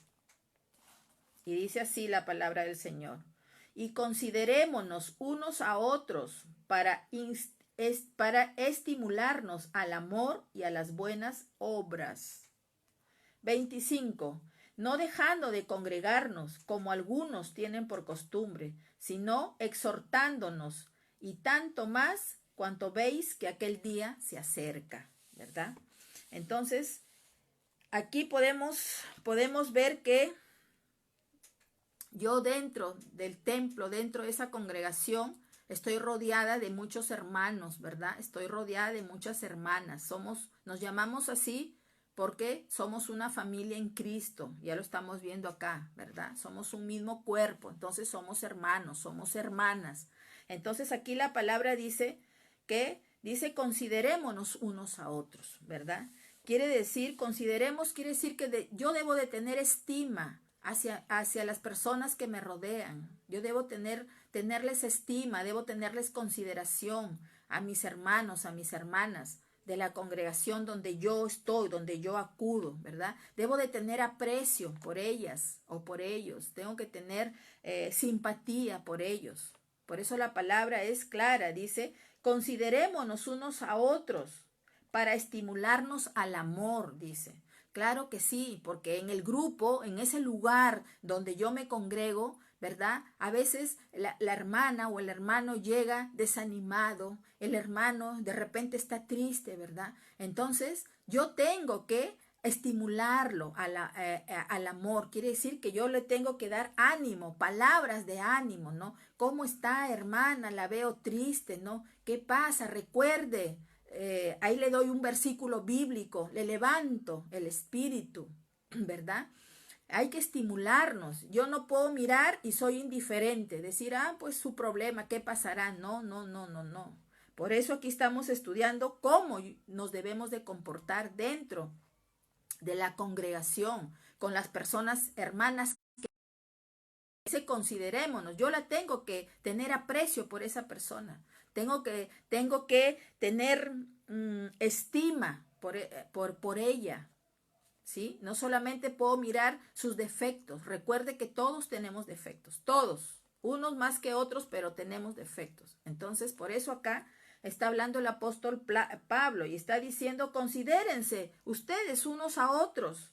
Y dice así la palabra del Señor. Y considerémonos unos a otros para estimularnos al amor y a las buenas obras. 25. No dejando de congregarnos, como algunos tienen por costumbre, sino exhortándonos, y tanto más cuanto veis que aquel día se acerca, ¿verdad? Entonces, aquí podemos ver que yo dentro del templo, dentro de esa congregación, estoy rodeada de muchos hermanos, ¿verdad? Estoy rodeada de muchas hermanas. Nos llamamos así porque somos una familia en Cristo. Ya lo estamos viendo acá, ¿verdad? Somos un mismo cuerpo, entonces somos hermanos, somos hermanas. Entonces aquí la palabra dice considerémonos unos a otros, ¿verdad? Quiere decir que yo debo de tener estima hacia las personas que me rodean. Yo debo tenerles estima, debo tenerles consideración a mis hermanos, a mis hermanas de la congregación donde yo estoy, donde yo acudo, ¿verdad? Debo de tener aprecio por ellas o por ellos. Tengo que tener simpatía por ellos. Por eso la palabra es clara, dice, considerémonos unos a otros para estimularnos al amor, dice. Claro que sí, porque en el grupo, en ese lugar donde yo me congrego, ¿verdad? A veces la hermana o el hermano llega desanimado, el hermano de repente está triste, ¿verdad? Entonces yo tengo que estimularlo al amor. Quiere decir que yo le tengo que dar ánimo, palabras de ánimo, ¿no? ¿Cómo está, hermana? La veo triste, ¿no? ¿Qué pasa? Recuerde. Ahí le doy un versículo bíblico, le levanto el espíritu, ¿verdad? Hay que estimularnos. Yo no puedo mirar y soy indiferente, decir, pues su problema, ¿qué pasará? No, no, no, no, no. Por eso aquí estamos estudiando cómo nos debemos de comportar dentro de la congregación, con las personas hermanas que considerémonos. Yo la tengo que tener aprecio por esa persona. Tengo que tener estima por ella, ¿sí? No solamente puedo mirar sus defectos. Recuerde que todos tenemos defectos, todos, unos más que otros, pero tenemos defectos. Entonces, por eso acá está hablando el apóstol Pablo y está diciendo, considérense ustedes unos a otros,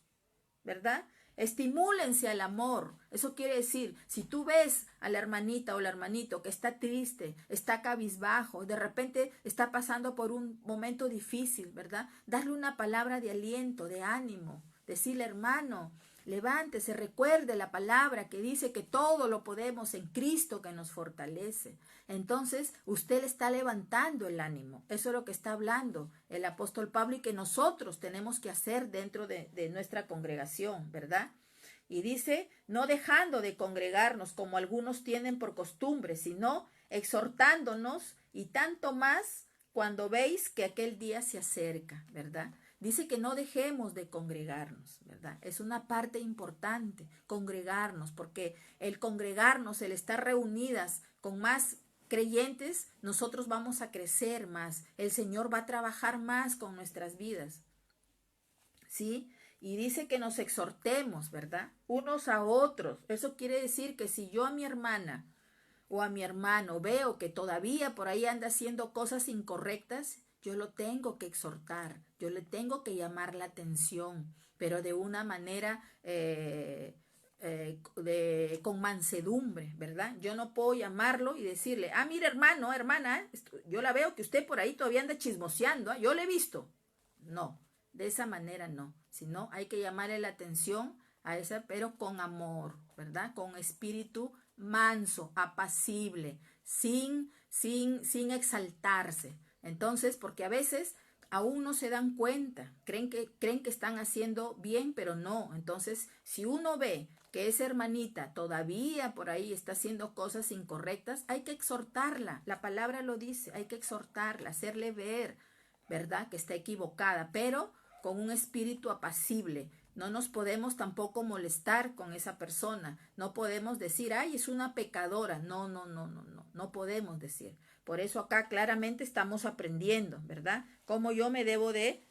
¿verdad? Estimúlense al amor. Eso quiere decir, si tú ves a la hermanita o el hermanito que está triste, está cabizbajo, de repente está pasando por un momento difícil, ¿verdad? Darle una palabra de aliento, de ánimo, decirle, hermano, levántese, recuerde la palabra que dice que todo lo podemos en Cristo que nos fortalece. Entonces, usted le está levantando el ánimo. Eso es lo que está hablando el apóstol Pablo y que nosotros tenemos que hacer dentro de nuestra congregación, ¿verdad? Y dice, no dejando de congregarnos como algunos tienen por costumbre, sino exhortándonos y tanto más cuando veis que aquel día se acerca, ¿verdad? Dice que no dejemos de congregarnos, ¿verdad? Es una parte importante, congregarnos, porque el congregarnos, el estar reunidas con más creyentes, nosotros vamos a crecer más. El Señor va a trabajar más con nuestras vidas, ¿sí? Y dice que nos exhortemos, ¿verdad? Unos a otros. Eso quiere decir que si yo a mi hermana o a mi hermano veo que todavía por ahí anda haciendo cosas incorrectas, yo lo tengo que exhortar, yo le tengo que llamar la atención, pero de una manera con mansedumbre, ¿verdad? Yo no puedo llamarlo y decirle, mire hermano, hermana, yo la veo que usted por ahí todavía anda chismoseando, yo le he visto. No, de esa manera no, sino hay que llamarle la atención a esa, pero con amor, ¿verdad? Con espíritu manso, apacible, sin exaltarse. Entonces, porque a veces aún no se dan cuenta, creen que están haciendo bien, pero no. Entonces, si uno ve que esa hermanita todavía por ahí está haciendo cosas incorrectas, hay que exhortarla. La palabra lo dice, hay que exhortarla, hacerle ver, ¿verdad? Que está equivocada, pero con un espíritu apacible. No nos podemos tampoco molestar con esa persona. No podemos decir, ay, es una pecadora. No, no, no, no, no. no podemos decir. Por eso acá claramente estamos aprendiendo, ¿verdad? Cómo yo me debo de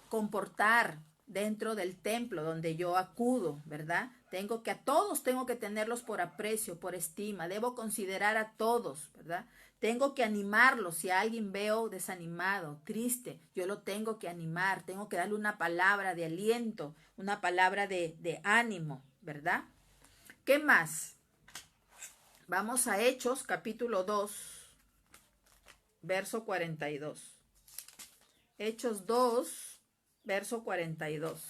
comportar dentro del templo donde yo acudo, ¿verdad? A todos tengo que tenerlos por aprecio, por estima, debo considerar a todos, ¿verdad? Tengo que animarlos. Si a alguien veo desanimado, triste, yo lo tengo que animar, tengo que darle una palabra de aliento, una palabra de ánimo, ¿verdad? ¿Qué más? Vamos a Hechos, capítulo 2, verso 42. Hechos 2, verso 42.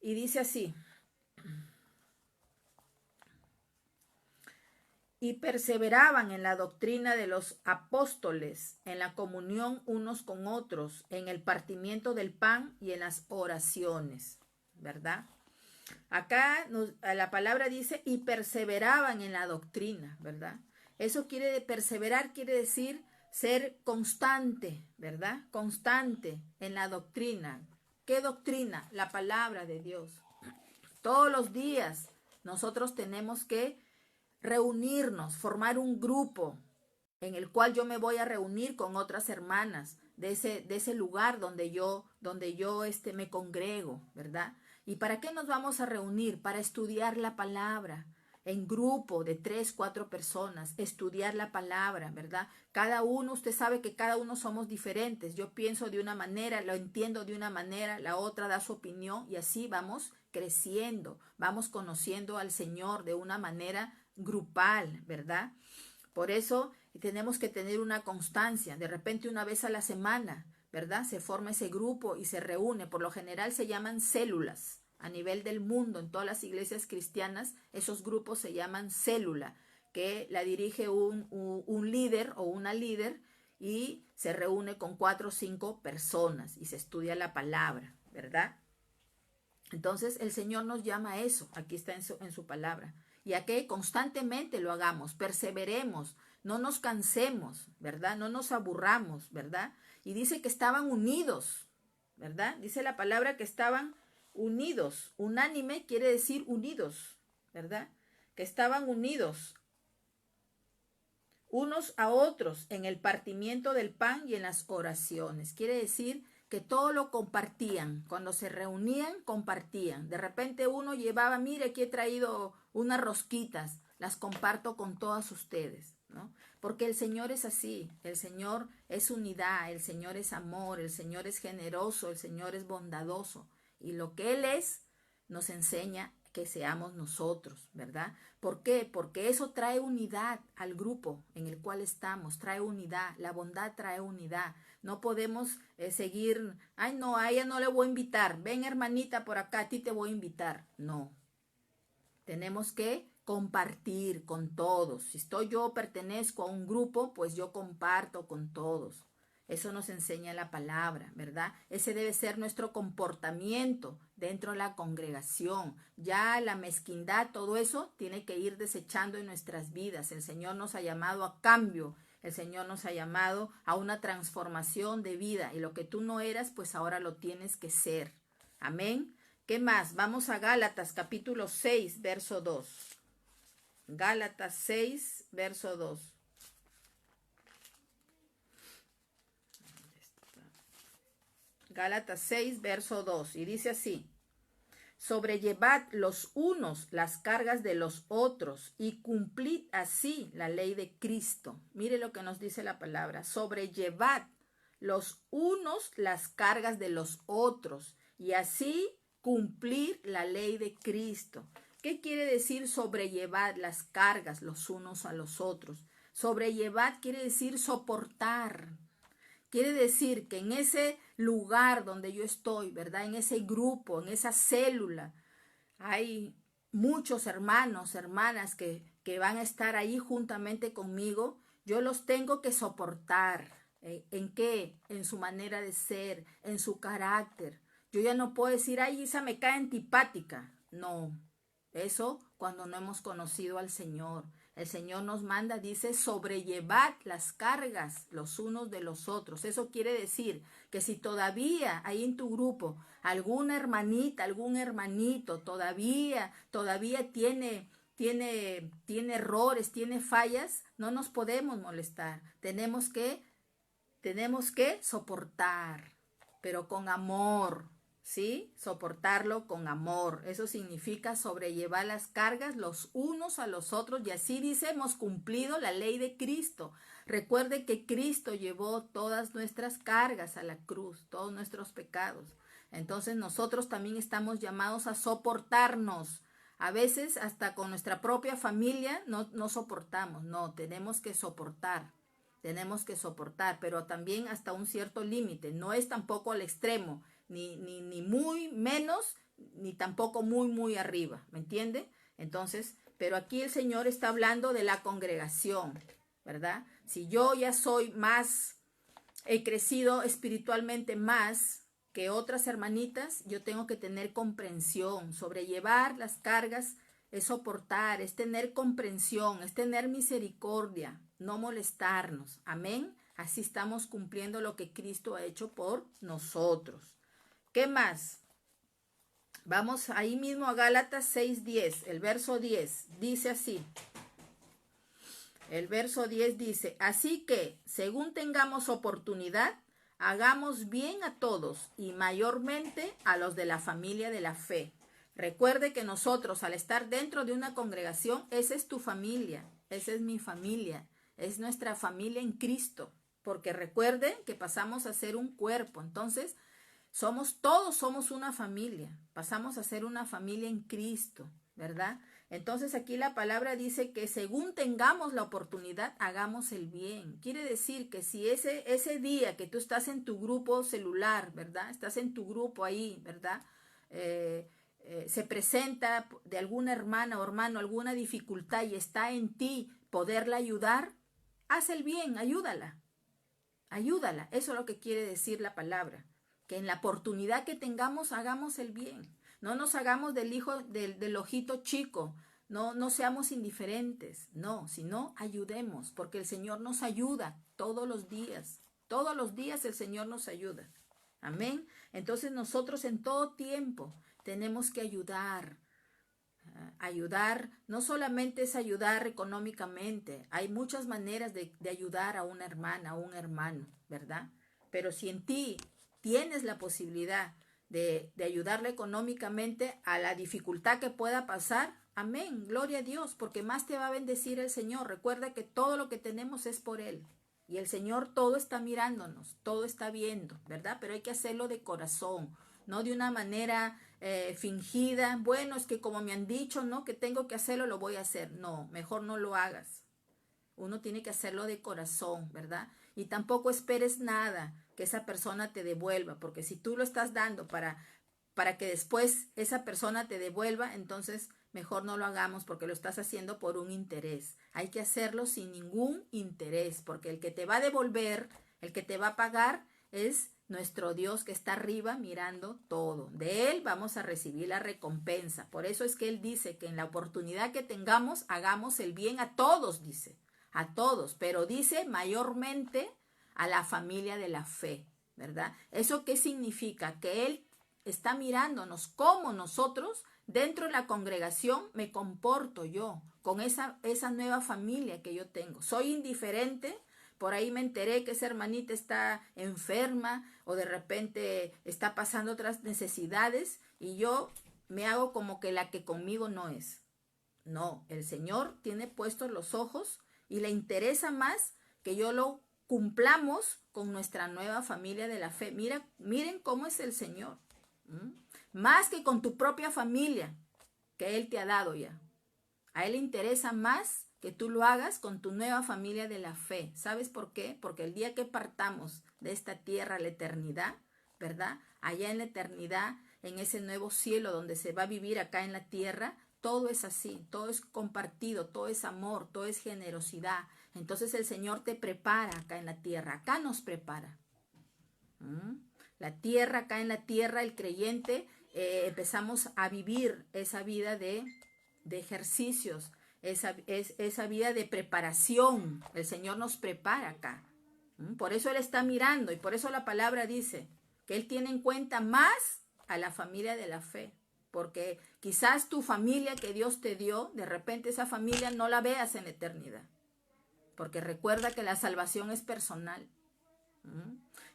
Y dice así: y perseveraban en la doctrina de los apóstoles, en la comunión unos con otros, en el partimiento del pan y en las oraciones, ¿verdad? Acá la palabra dice, y perseveraban en la doctrina, ¿verdad? Eso perseverar quiere decir ser constante, ¿verdad? Constante en la doctrina. ¿Qué doctrina? La palabra de Dios. Todos los días nosotros tenemos que reunirnos, formar un grupo en el cual yo me voy a reunir con otras hermanas de ese lugar donde yo me congrego, ¿verdad? ¿Y para qué nos vamos a reunir? Para estudiar la palabra en grupo de 3, 4 personas, estudiar la palabra, ¿verdad? Cada uno, usted sabe que cada uno somos diferentes. Yo pienso de una manera, lo entiendo de una manera, la otra da su opinión y así vamos creciendo, vamos conociendo al Señor de una manera grupal, ¿verdad? Por eso tenemos que tener una constancia, de repente una vez a la semana, ¿verdad? Se forma ese grupo y se reúne. Por lo general se llaman células. A nivel del mundo, en todas las iglesias cristianas, esos grupos se llaman célula, que la dirige un líder o una líder y se reúne con 4 o 5 personas y se estudia la palabra, ¿verdad? Entonces el Señor nos llama a eso, aquí está en su palabra, y a que constantemente lo hagamos, perseveremos, no nos cansemos, ¿verdad? No nos aburramos, ¿verdad? Y dice que estaban unidos, ¿verdad? Dice la palabra que estaban unidos, unánime quiere decir unidos, ¿verdad? Que estaban unidos unos a otros en el partimiento del pan y en las oraciones. Quiere decir que todo lo compartían. Cuando se reunían, compartían. De repente uno llevaba, mire, aquí he traído unas rosquitas, las comparto con todas ustedes, ¿no? Porque el Señor es así, el Señor es unidad, el Señor es amor, el Señor es generoso, el Señor es bondadoso. Y lo que Él es, nos enseña que seamos nosotros, ¿verdad? ¿Por qué? Porque eso trae unidad al grupo en el cual estamos, trae unidad, la bondad trae unidad. No podemos seguir, ay no, a ella no le voy a invitar, ven hermanita por acá, a ti te voy a invitar. No, tenemos que compartir con todos. Si yo pertenezco a un grupo, pues yo comparto con todos. Eso nos enseña la palabra, ¿verdad? Ese debe ser nuestro comportamiento dentro de la congregación. Ya la mezquindad, todo eso tiene que ir desechando en nuestras vidas. El Señor nos ha llamado a cambio. El Señor nos ha llamado a una transformación de vida. Y lo que tú no eras, pues ahora lo tienes que ser. Amén. ¿Qué más? Vamos a Gálatas capítulo 6, verso 2. Gálatas 6, verso 2. Gálatas 6, verso 2. Y dice así: sobrellevad los unos las cargas de los otros y cumplid así la ley de Cristo. Mire lo que nos dice la palabra. Sobrellevad los unos las cargas de los otros y así cumplir la ley de Cristo. ¿Qué quiere decir sobrellevar las cargas los unos a los otros? Sobrellevar quiere decir soportar. Quiere decir que en ese lugar donde yo estoy, ¿verdad? En ese grupo, en esa célula, hay muchos hermanos, hermanas que van a estar ahí juntamente conmigo. Yo los tengo que soportar. ¿En qué? En su manera de ser, en su carácter. Yo ya no puedo decir, ay, esa me cae antipática. No, eso cuando no hemos conocido al Señor. El Señor nos manda, dice, sobrellevad las cargas los unos de los otros. Eso quiere decir que si todavía hay en tu grupo alguna hermanita, algún hermanito, todavía tiene tiene errores, tiene fallas, no nos podemos molestar. Tenemos que soportar, pero con amor, ¿sí? Soportarlo con amor. Eso significa sobrellevar las cargas los unos a los otros, y así dice, hemos cumplido la ley de Cristo. Recuerde que Cristo llevó todas nuestras cargas a la cruz, todos nuestros pecados. Entonces nosotros también estamos llamados a soportarnos. A veces hasta con nuestra propia familia no soportamos, no, tenemos que soportar. Tenemos que soportar, pero también hasta un cierto límite. No es tampoco al extremo, ni muy menos, ni tampoco muy arriba. ¿Me entiende? Entonces, pero aquí el Señor está hablando de la congregación, ¿verdad? Si yo ya soy más, he crecido espiritualmente más que otras hermanitas, yo tengo que tener comprensión, sobrellevar las cargas, es soportar, es tener comprensión, es tener misericordia, no molestarnos. Amén. Así estamos cumpliendo lo que Cristo ha hecho por nosotros. ¿Qué más? Vamos ahí mismo a Gálatas 6:10, el verso 10, dice así. El verso 10 dice, así que, según tengamos oportunidad, hagamos bien a todos y mayormente a los de la familia de la fe. Recuerde que nosotros, al estar dentro de una congregación, esa es tu familia, esa es mi familia, es nuestra familia en Cristo, porque recuerden que pasamos a ser un cuerpo. Entonces, todos somos una familia, pasamos a ser una familia en Cristo, ¿verdad? Entonces aquí la palabra dice que según tengamos la oportunidad, hagamos el bien. Quiere decir que si ese día que tú estás en tu grupo celular, ¿verdad? Estás en tu grupo ahí, ¿verdad? Se presenta de alguna hermana o hermano alguna dificultad y está en ti poderla ayudar, haz el bien, ayúdala. Ayúdala. Eso es lo que quiere decir la palabra. Que en la oportunidad que tengamos, hagamos el bien. No nos hagamos del ojito chico. No seamos indiferentes. No, sino ayudemos. Porque el Señor nos ayuda todos los días. Todos los días el Señor nos ayuda. Amén. Entonces nosotros en todo tiempo tenemos que ayudar. Ayudar no solamente es ayudar económicamente, hay muchas maneras de ayudar a una hermana, a un hermano, ¿verdad? Pero si en ti tienes la posibilidad de ayudarle económicamente a la dificultad que pueda pasar, amén, gloria a Dios, porque más te va a bendecir el Señor. Recuerda que todo lo que tenemos es por Él. Y el Señor todo está mirándonos, todo está viendo, ¿verdad? Pero hay que hacerlo de corazón, no de una manera fingida. Bueno, es que como me han dicho, ¿no? Que tengo que hacerlo, lo voy a hacer. No, mejor no lo hagas. Uno tiene que hacerlo de corazón, ¿verdad? Y tampoco esperes nada que esa persona te devuelva, porque si tú lo estás dando para que después esa persona te devuelva, entonces mejor no lo hagamos porque lo estás haciendo por un interés. Hay que hacerlo sin ningún interés, porque el que te va a devolver, el que te va a pagar es nuestro Dios que está arriba mirando todo. De Él vamos a recibir la recompensa. Por eso es que Él dice que en la oportunidad que tengamos, hagamos el bien a todos, dice. A todos, pero dice mayormente a la familia de la fe, ¿verdad? ¿Eso qué significa? Que Él está mirándonos cómo nosotros dentro de la congregación me comporto yo con esa nueva familia que yo tengo. Soy indiferente. Por ahí me enteré que esa hermanita está enferma o de repente está pasando otras necesidades y yo me hago como que la que conmigo no es. No, el Señor tiene puestos los ojos y le interesa más que yo lo cumplamos con nuestra nueva familia de la fe. Miren cómo es el Señor. Más que con tu propia familia que Él te ha dado ya. A Él le interesa más que tú lo hagas con tu nueva familia de la fe. ¿Sabes por qué? Porque el día que partamos de esta tierra a la eternidad, ¿verdad? Allá en la eternidad, en ese nuevo cielo donde se va a vivir acá en la tierra, todo es así, todo es compartido, todo es amor, todo es generosidad. Entonces el Señor te prepara acá en la tierra, acá nos prepara. La tierra, acá en la tierra, el creyente, empezamos a vivir esa vida de ejercicios, esa vida de preparación. El Señor nos prepara acá. Por eso Él está mirando y por eso la palabra dice que Él tiene en cuenta más a la familia de la fe. porque quizás tu familia que Dios te dio, de repente esa familia no la veas en la eternidad, porque recuerda que la salvación es personal.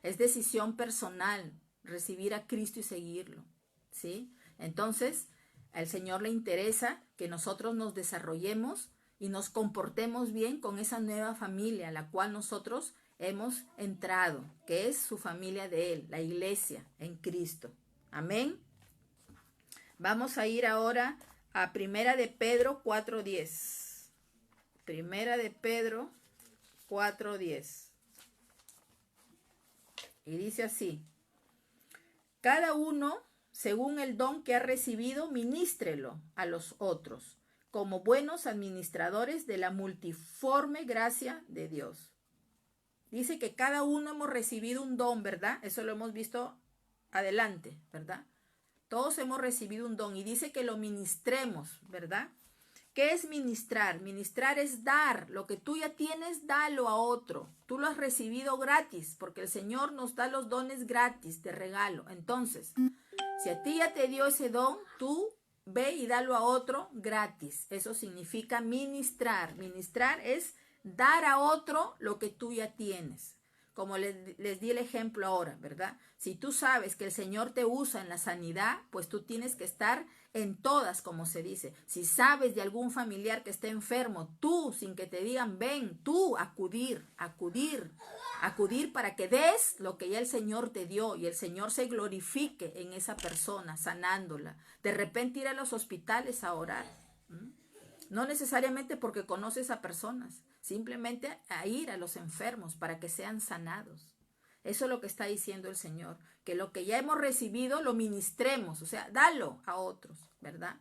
Es decisión personal recibir a Cristo y seguirlo, ¿sí? Entonces, al Señor le interesa que nosotros nos desarrollemos y nos comportemos bien con esa nueva familia a la cual nosotros hemos entrado, que es su familia de Él, la iglesia en Cristo. Amén. Vamos a ir ahora a Primera de Pedro 4:10. Primera de Pedro 4:10. Y dice así: cada uno, según el don que ha recibido, ministrelo a los otros, como buenos administradores de la multiforme gracia de Dios. Dice que cada uno hemos recibido un don, ¿verdad? Eso lo hemos visto adelante, ¿verdad? Todos hemos recibido un don y dice que lo ministremos, ¿verdad? ¿Qué es ministrar? Ministrar es dar. Lo que tú ya tienes, dalo a otro. Tú lo has recibido gratis, porque el Señor nos da los dones gratis, de regalo. Entonces, si a ti ya te dio ese don, tú ve y dalo a otro gratis. Eso significa ministrar. Ministrar es dar a otro lo que tú ya tienes. Como les di el ejemplo ahora, ¿verdad? Si tú sabes que el Señor te usa en la sanidad, pues tú tienes que estar en todas, como se dice. Si sabes de algún familiar que esté enfermo, tú, sin que te digan, ven, tú acudir para que des lo que ya el Señor te dio y el Señor se glorifique en esa persona, sanándola. De repente ir a los hospitales a orar. No necesariamente porque conoces a personas, simplemente a ir a los enfermos para que sean sanados. Eso es lo que está diciendo el Señor, que lo que ya hemos recibido lo ministremos, o sea, dalo a otros, ¿verdad?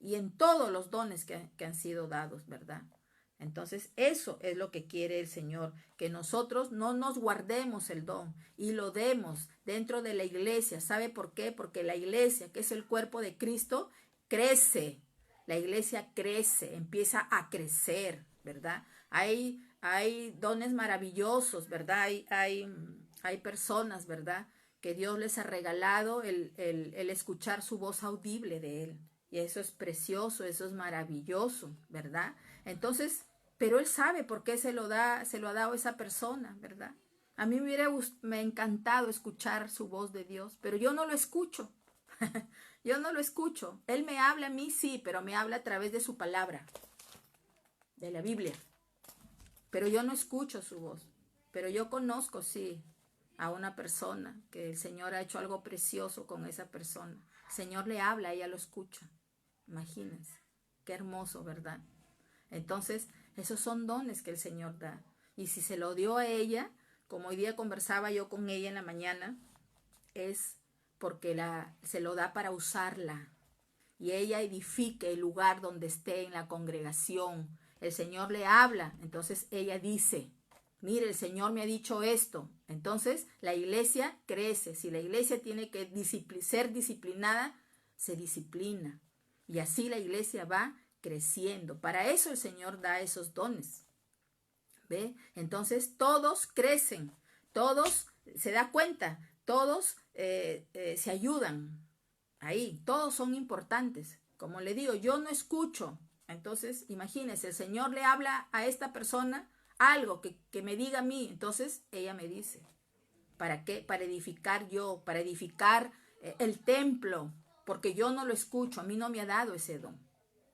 Y en todos los dones que han sido dados, ¿verdad? Entonces, eso es lo que quiere el Señor, que nosotros no nos guardemos el don y lo demos dentro de la iglesia. ¿Sabe por qué? Porque la iglesia, que es el cuerpo de Cristo, crece. La iglesia crece, empieza a crecer, ¿verdad? Hay dones maravillosos, ¿verdad? Hay personas, ¿verdad? Que Dios les ha regalado el escuchar su voz audible de Él. Y eso es precioso, eso es maravilloso, ¿verdad? Entonces, pero Él sabe por qué se lo ha dado a esa persona, ¿verdad? A mí me ha encantado escuchar su voz de Dios, pero yo no lo escucho. Yo no lo escucho. Él me habla a mí, sí, pero me habla a través de su palabra, de la Biblia. Pero yo no escucho su voz. Pero yo conozco, sí, a una persona que el Señor ha hecho algo precioso con esa persona. El Señor le habla, ella lo escucha. Imagínense, qué hermoso, ¿verdad? Entonces, esos son dones que el Señor da. Y si se lo dio a ella, como hoy día conversaba yo con ella en la mañana, es porque se lo da para usarla. Y ella edifique el lugar donde esté en la congregación. El Señor le habla, entonces ella dice, mire, el Señor me ha dicho esto. Entonces la iglesia crece. Si la iglesia tiene que ser disciplinada, se disciplina. Y así la iglesia va creciendo. Para eso el Señor da esos dones. ¿Ve? Entonces todos crecen, todos se da cuenta, todos se ayudan. Ahí, todos son importantes. Como le digo, yo no escucho. Entonces, imagínese, el Señor le habla a esta persona algo que me diga a mí. Entonces, ella me dice, ¿para qué? Para edificar yo, para edificar el templo, porque yo no lo escucho, a mí no me ha dado ese don.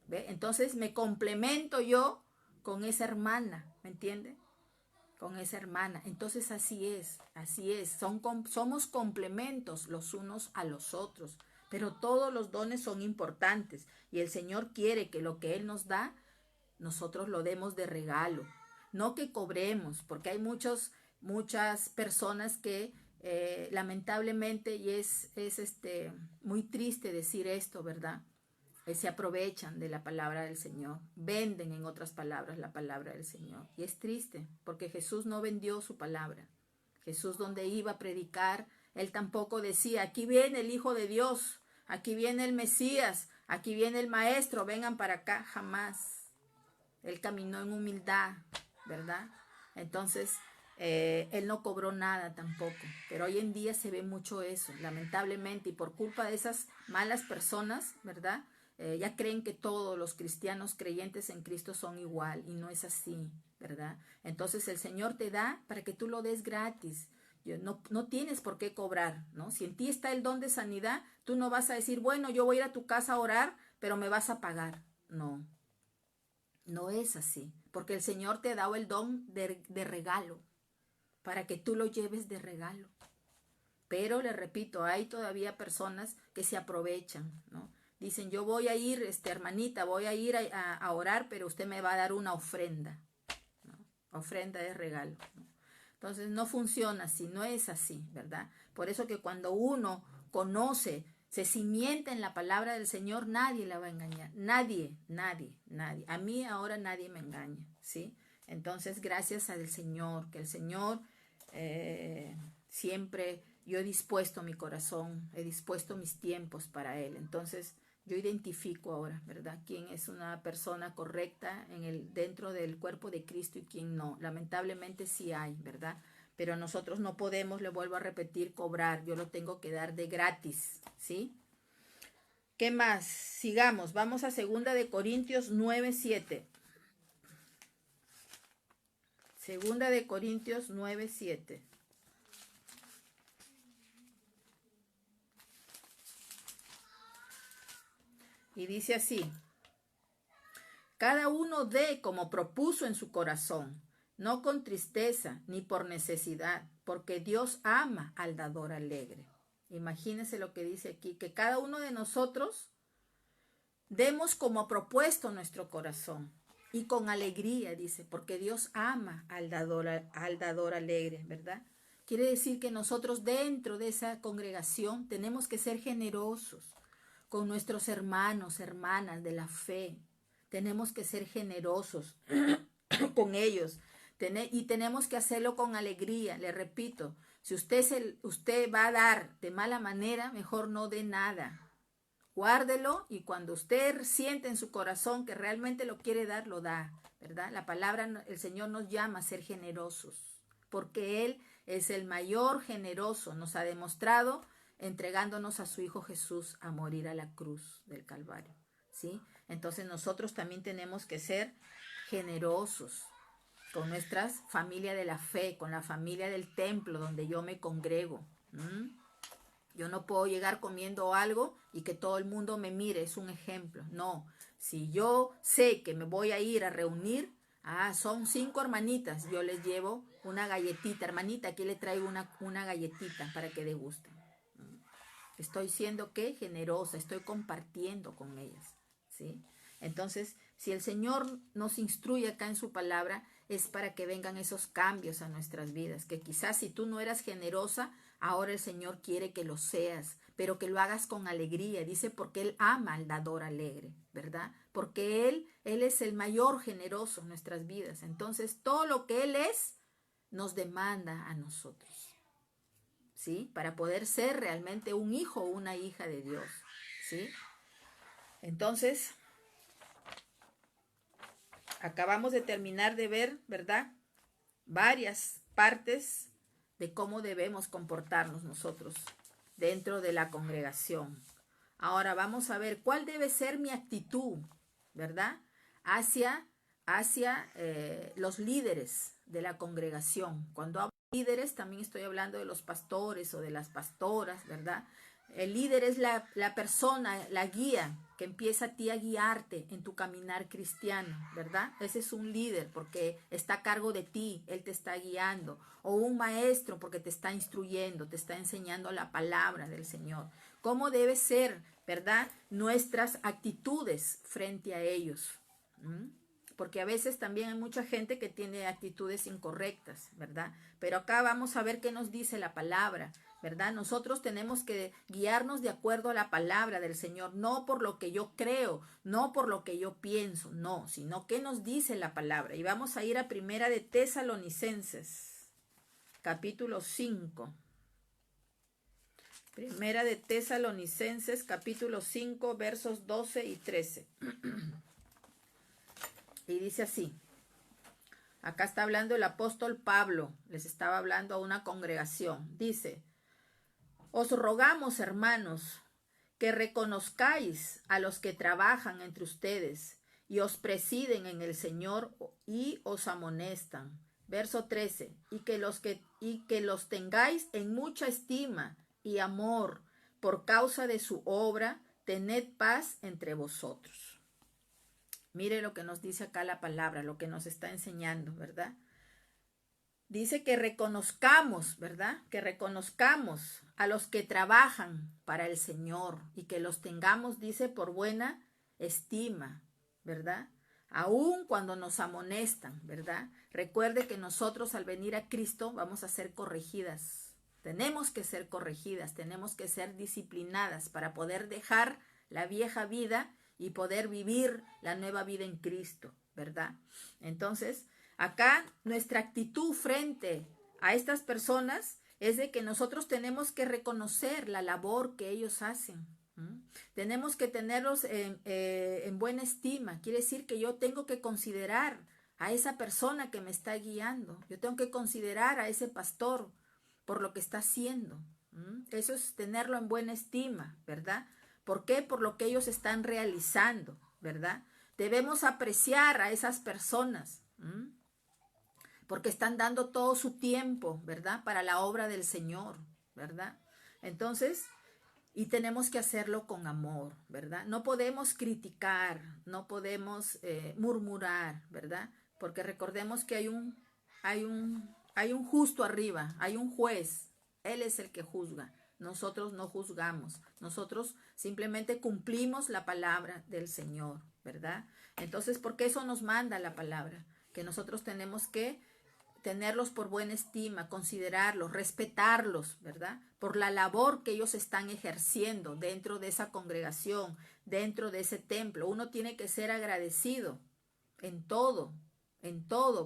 ¿Ve? Entonces, me complemento yo con esa hermana, ¿me entiende? Con esa hermana. Entonces, así es. Somos complementos los unos a los otros. Pero todos los dones son importantes y el Señor quiere que lo que Él nos da, nosotros lo demos de regalo. No que cobremos, porque hay muchas personas que lamentablemente, y es muy triste decir esto, ¿verdad? Se aprovechan de la palabra del Señor, venden, en otras palabras, la palabra del Señor. Y es triste, porque Jesús no vendió su palabra. Jesús, donde iba a predicar, Él tampoco decía, aquí viene el Hijo de Dios, aquí viene el Mesías, aquí viene el Maestro, vengan para acá. Jamás. Él caminó en humildad, ¿verdad? Entonces, él no cobró nada tampoco. Pero hoy en día se ve mucho eso, lamentablemente, y por culpa de esas malas personas, ¿verdad? Ya creen que todos los cristianos creyentes en Cristo son igual, y no es así, ¿verdad? Entonces el Señor te da para que tú lo des gratis. No tienes por qué cobrar, ¿no? Si en ti está el don de sanidad, tú no vas a decir, bueno, yo voy a ir a tu casa a orar, pero me vas a pagar. No, no es así, porque el Señor te ha dado el don de regalo, para que tú lo lleves de regalo. Pero le repito, hay todavía personas que se aprovechan, ¿no? Dicen, yo voy a ir, hermanita, voy a ir a orar, pero usted me va a dar una ofrenda, ¿no? Ofrenda de regalo, ¿no? Entonces no funciona así, no es así, ¿verdad? Por eso que cuando uno conoce, se cimienta en la palabra del Señor, nadie la va a engañar. Nadie, nadie, nadie. A mí ahora nadie me engaña, ¿sí? Entonces, gracias al Señor, que el Señor siempre, yo he dispuesto mi corazón, he dispuesto mis tiempos para Él. Entonces, yo identifico ahora, ¿verdad? Quién es una persona correcta dentro del cuerpo de Cristo y quién no. Lamentablemente sí hay, ¿verdad? Pero nosotros no podemos, le vuelvo a repetir, cobrar. Yo lo tengo que dar de gratis, ¿sí? ¿Qué más? Sigamos. Vamos a 2 de Corintios 9:7. 2 de Corintios 9:7. Y dice así: cada uno dé como propuso en su corazón, no con tristeza ni por necesidad, porque Dios ama al dador alegre. Imagínense lo que dice aquí, que cada uno de nosotros demos como propuesto nuestro corazón y con alegría, dice, porque Dios ama al dador alegre, ¿verdad? Quiere decir que nosotros dentro de esa congregación tenemos que ser generosos con nuestros hermanos, hermanas de la fe. Tenemos que ser generosos con ellos y tenemos que hacerlo con alegría. Le repito, si usted va a dar de mala manera, mejor no dé nada. Guárdelo y cuando usted siente en su corazón que realmente lo quiere dar, lo da, ¿verdad? La palabra, el Señor nos llama a ser generosos, porque Él es el mayor generoso. Nos ha demostrado entregándonos a su Hijo Jesús a morir a la cruz del Calvario, ¿sí? Entonces nosotros también tenemos que ser generosos con nuestras familias de la fe, con la familia del templo donde yo me congrego. Yo no puedo llegar comiendo algo y que todo el mundo me mire, es un ejemplo. No, si yo sé que me voy a ir a reunir, son 5 hermanitas, yo les llevo una galletita. Hermanita, aquí le traigo una galletita para que degusten. Estoy siendo, ¿qué? Generosa, estoy compartiendo con ellas, ¿sí? Entonces, si el Señor nos instruye acá en su palabra, es para que vengan esos cambios a nuestras vidas, que quizás si tú no eras generosa, ahora el Señor quiere que lo seas, pero que lo hagas con alegría. Dice, porque Él ama al dador alegre, ¿verdad? Porque Él es el mayor generoso en nuestras vidas. Entonces, todo lo que Él es, nos demanda a nosotros, ¿sí? Para poder ser realmente un hijo o una hija de Dios, ¿sí? Entonces, acabamos de terminar de ver, ¿verdad? Varias partes de cómo debemos comportarnos nosotros dentro de la congregación. Ahora vamos a ver cuál debe ser mi actitud, ¿verdad? Hacia los líderes de la congregación. Cuando hablo de líderes, también estoy hablando de los pastores o de las pastoras, ¿verdad? El líder es la persona, la guía, que empieza a ti a guiarte en tu caminar cristiano, ¿verdad? Ese es un líder porque está a cargo de ti, él te está guiando. O un maestro porque te está instruyendo, te está enseñando la palabra del Señor. ¿Cómo debe ser, verdad, nuestras actitudes frente a ellos? Porque a veces también hay mucha gente que tiene actitudes incorrectas, ¿verdad? Pero acá vamos a ver qué nos dice la palabra, ¿verdad? Nosotros tenemos que guiarnos de acuerdo a la palabra del Señor, no por lo que yo creo, no por lo que yo pienso, no, sino qué nos dice la palabra. Y vamos a ir a 1 de Tesalonicenses, capítulo 5. 1 de Tesalonicenses, capítulo 5, versos 12 y 13. Y dice así: Acá está hablando el apóstol Pablo, les estaba hablando a una congregación. Dice, os rogamos, hermanos, que reconozcáis a los que trabajan entre ustedes y os presiden en el Señor y os amonestan. Verso 13, y que los tengáis en mucha estima y amor por causa de su obra, tened paz entre vosotros. Mire lo que nos dice acá la palabra, lo que nos está enseñando, ¿verdad? Dice que reconozcamos, ¿verdad? Que reconozcamos a los que trabajan para el Señor y que los tengamos, dice, por buena estima, ¿verdad? Aún cuando nos amonestan, ¿verdad? Recuerde que nosotros al venir a Cristo vamos a ser corregidas. Tenemos que ser corregidas, tenemos que ser disciplinadas para poder dejar la vieja vida y poder vivir la nueva vida en Cristo, ¿verdad? Entonces, acá nuestra actitud frente a estas personas es de que nosotros tenemos que reconocer la labor que ellos hacen. Tenemos que tenerlos en buena estima. Quiere decir que yo tengo que considerar a esa persona que me está guiando. Yo tengo que considerar a ese pastor por lo que está haciendo. Eso es tenerlo en buena estima, ¿verdad? ¿Por qué? Por lo que ellos están realizando, ¿verdad? Debemos apreciar a esas personas, porque están dando todo su tiempo, ¿verdad? Para la obra del Señor, ¿verdad? Entonces, y tenemos que hacerlo con amor, ¿verdad? No podemos criticar, no podemos murmurar, ¿verdad? Porque recordemos que hay un justo arriba, hay un juez, Él es el que juzga. Nosotros no juzgamos, nosotros simplemente cumplimos la palabra del Señor, ¿verdad? Entonces, porque eso nos manda la palabra, que nosotros tenemos que tenerlos por buena estima, considerarlos, respetarlos, ¿verdad? Por la labor que ellos están ejerciendo dentro de esa congregación, dentro de ese templo. Uno tiene que ser agradecido en todo,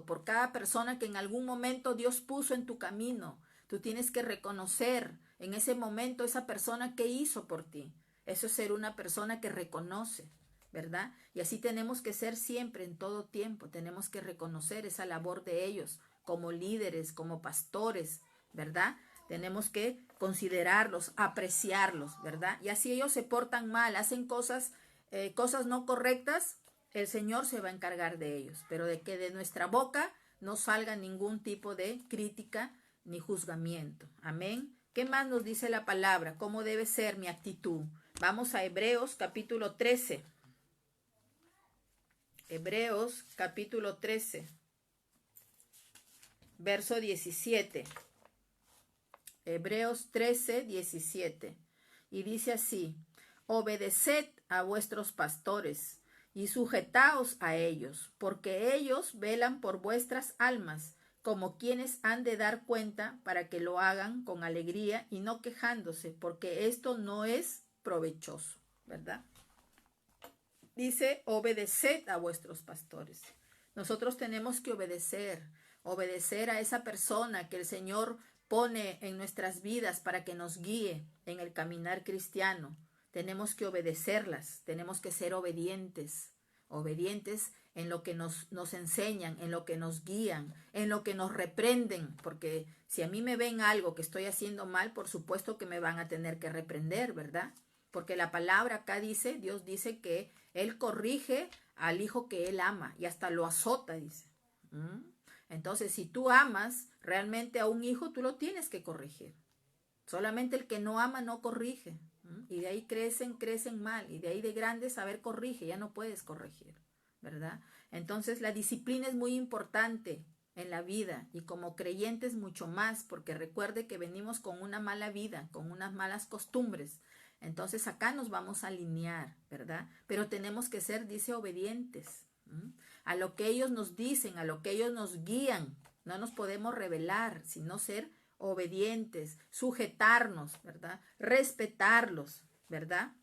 por cada persona que en algún momento Dios puso en tu camino. Tú tienes que reconocer en ese momento esa persona que hizo por ti. Eso es ser una persona que reconoce, ¿verdad? Y así tenemos que ser siempre, en todo tiempo. Tenemos que reconocer esa labor de ellos como líderes, como pastores, ¿verdad? Tenemos que considerarlos, apreciarlos, ¿verdad? Y así ellos se portan mal, hacen cosas no correctas, el Señor se va a encargar de ellos, pero de que de nuestra boca no salga ningún tipo de crítica ni juzgamiento. Amén. ¿Qué más nos dice la palabra? ¿Cómo debe ser mi actitud? Vamos a Hebreos capítulo 13. Hebreos capítulo 13, verso 17. Hebreos 13, 17. Y dice así, obedeced a vuestros pastores y sujetaos a ellos, porque ellos velan por vuestras almas, como quienes han de dar cuenta, para que lo hagan con alegría y no quejándose, porque esto no es provechoso, ¿verdad? Dice, obedeced a vuestros pastores. Nosotros tenemos que obedecer a esa persona que el Señor pone en nuestras vidas para que nos guíe en el caminar cristiano. Tenemos que obedecerlas, tenemos que ser obedientes en lo que nos enseñan, en lo que nos guían, en lo que nos reprenden, porque si a mí me ven algo que estoy haciendo mal, por supuesto que me van a tener que reprender, ¿verdad? Porque la palabra acá dice, Dios dice que Él corrige al hijo que Él ama y hasta lo azota, dice. Entonces, si tú amas realmente a un hijo, tú lo tienes que corregir. Solamente el que no ama no corrige. Y de ahí crecen mal. Y de ahí de grandes, a ver, corrige, ya no puedes corregir, ¿verdad? Entonces, la disciplina es muy importante en la vida y como creyentes mucho más, porque recuerde que venimos con una mala vida, con unas malas costumbres. Entonces acá nos vamos a alinear, ¿verdad? Pero tenemos que ser, dice, obedientes a lo que ellos nos dicen, a lo que ellos nos guían. No nos podemos rebelar, sino ser obedientes, sujetarnos, ¿verdad? Respetarlos, ¿verdad?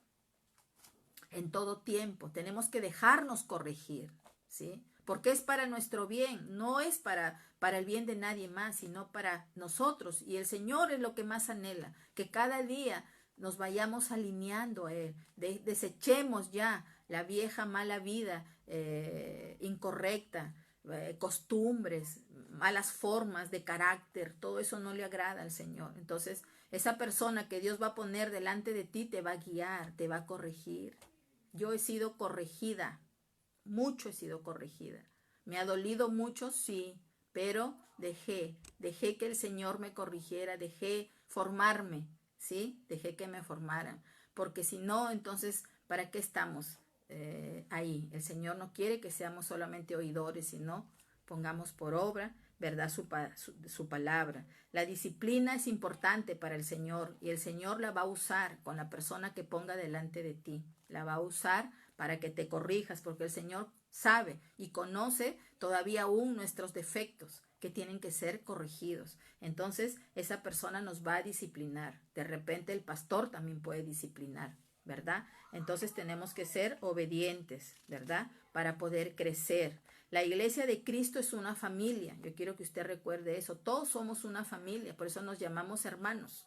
En todo tiempo. Tenemos que dejarnos corregir, ¿sí? Porque es para nuestro bien, no es para el bien de nadie más, sino para nosotros. Y el Señor es lo que más anhela, que cada día nos vayamos alineando a Él, desechemos ya la vieja mala vida incorrecta, costumbres, malas formas de carácter, todo eso no le agrada al Señor. Entonces, esa persona que Dios va a poner delante de ti te va a guiar, te va a corregir. Yo he sido corregida, mucho he sido corregida. Me ha dolido mucho, sí, pero dejé que el Señor me corrigiera, dejé formarme, ¿sí? Dejé que me formaran, porque si no, entonces, ¿para qué estamos ahí? El Señor no quiere que seamos solamente oidores, sino pongamos por obra, ¿verdad? Su palabra. La disciplina es importante para el Señor y el Señor la va a usar con la persona que ponga delante de ti. La va a usar para que te corrijas, porque el Señor sabe y conoce todavía aún nuestros defectos que tienen que ser corregidos. Entonces, esa persona nos va a disciplinar. De repente el pastor también puede disciplinar, ¿verdad? Entonces tenemos que ser obedientes, ¿verdad? Para poder crecer. La iglesia de Cristo es una familia. Yo quiero que usted recuerde eso. Todos somos una familia, por eso nos llamamos hermanos.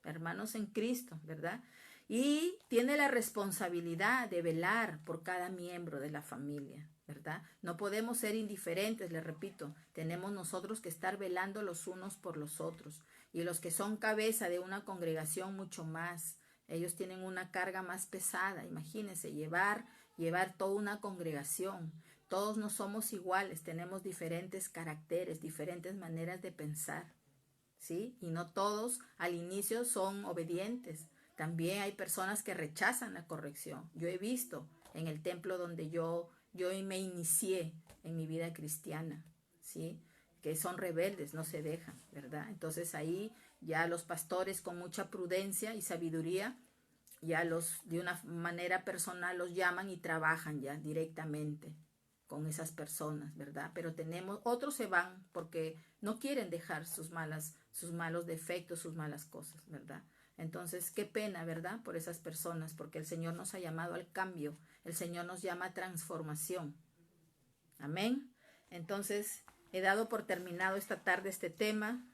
Hermanos en Cristo, ¿verdad? Y tiene la responsabilidad de velar por cada miembro de la familia, ¿verdad? No podemos ser indiferentes, le repito, tenemos nosotros que estar velando los unos por los otros. Y los que son cabeza de una congregación mucho más, ellos tienen una carga más pesada, imagínense, llevar toda una congregación. Todos no somos iguales, tenemos diferentes caracteres, diferentes maneras de pensar, ¿sí? Y no todos al inicio son obedientes. También hay personas que rechazan la corrección. Yo he visto en el templo donde yo me inicié en mi vida cristiana, ¿sí? Que son rebeldes, no se dejan, ¿verdad? Entonces ahí ya los pastores con mucha prudencia y sabiduría, ya de una manera personal los llaman y trabajan ya directamente con esas personas, ¿verdad? Pero otros se van porque no quieren dejar sus malos defectos, sus malas cosas, ¿verdad? Entonces, qué pena, ¿verdad? Por esas personas, porque el Señor nos ha llamado al cambio, el Señor nos llama a transformación. Amén. Entonces, he dado por terminado esta tarde este tema,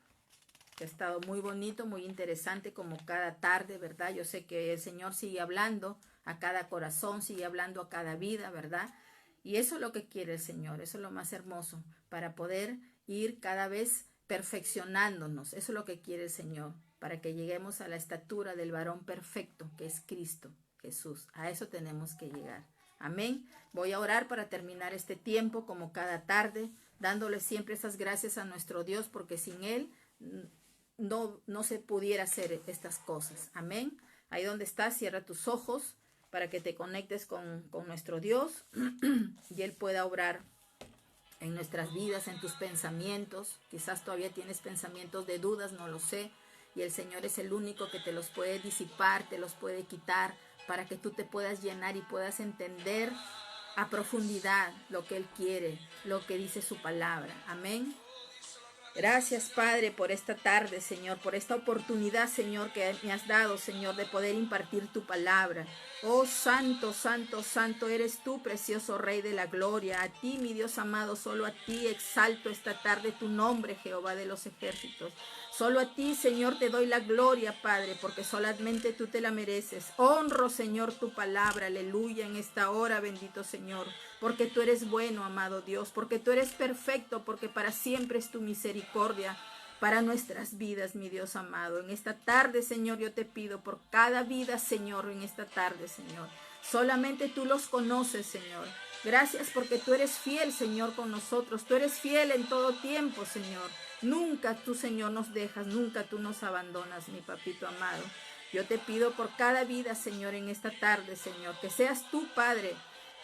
que ha estado muy bonito, muy interesante como cada tarde, ¿verdad? Yo sé que el Señor sigue hablando a cada corazón, sigue hablando a cada vida, ¿verdad? Y eso es lo que quiere el Señor, eso es lo más hermoso, para poder ir cada vez perfeccionándonos. Eso es lo que quiere el Señor, para que lleguemos a la estatura del varón perfecto, que es Cristo Jesús. A eso tenemos que llegar. Amén. Voy a orar para terminar este tiempo como cada tarde, dándole siempre esas gracias a nuestro Dios, porque sin Él no se pudiera hacer estas cosas. Amén. Ahí donde estás, cierra tus ojos para que te conectes con nuestro Dios y Él pueda obrar en nuestras vidas, en tus pensamientos. Quizás todavía tienes pensamientos de dudas, no lo sé, y el Señor es el único que te los puede disipar, te los puede quitar, para que tú te puedas llenar y puedas entender a profundidad lo que Él quiere, lo que dice su palabra. Amén. Gracias, Padre, por esta tarde, Señor, por esta oportunidad, Señor, que me has dado, Señor, de poder impartir tu palabra. Oh, santo, santo, santo, eres tú, precioso Rey de la gloria. A ti, mi Dios amado, solo a ti exalto esta tarde tu nombre, Jehová de los ejércitos. Solo a ti, Señor, te doy la gloria, Padre, porque solamente tú te la mereces. Honro, Señor, tu palabra, aleluya, en esta hora, bendito Señor, porque tú eres bueno, amado Dios, porque tú eres perfecto, porque para siempre es tu misericordia para nuestras vidas, mi Dios amado. En esta tarde, Señor, yo te pido por cada vida, Señor, en esta tarde, Señor. Solamente tú los conoces, Señor. Gracias porque tú eres fiel, Señor, con nosotros. Tú eres fiel en todo tiempo, Señor. Nunca tú, Señor, nos dejas, nunca tú nos abandonas, mi papito amado. Yo te pido por cada vida, Señor, en esta tarde, Señor, que seas tú, Padre,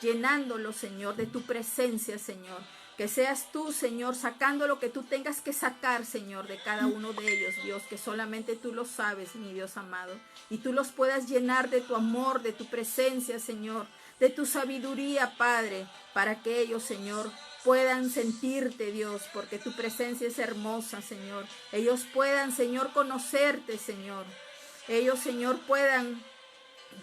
llenándolo, Señor, de tu presencia, Señor. Que seas tú, Señor, sacando lo que tú tengas que sacar, Señor, de cada uno de ellos, Dios, que solamente tú lo sabes, mi Dios amado. Y tú los puedas llenar de tu amor, de tu presencia, Señor, de tu sabiduría, Padre, para que ellos, Señor, puedan sentirte, Dios, porque tu presencia es hermosa, Señor. Ellos puedan, Señor, conocerte, Señor. Ellos, Señor, puedan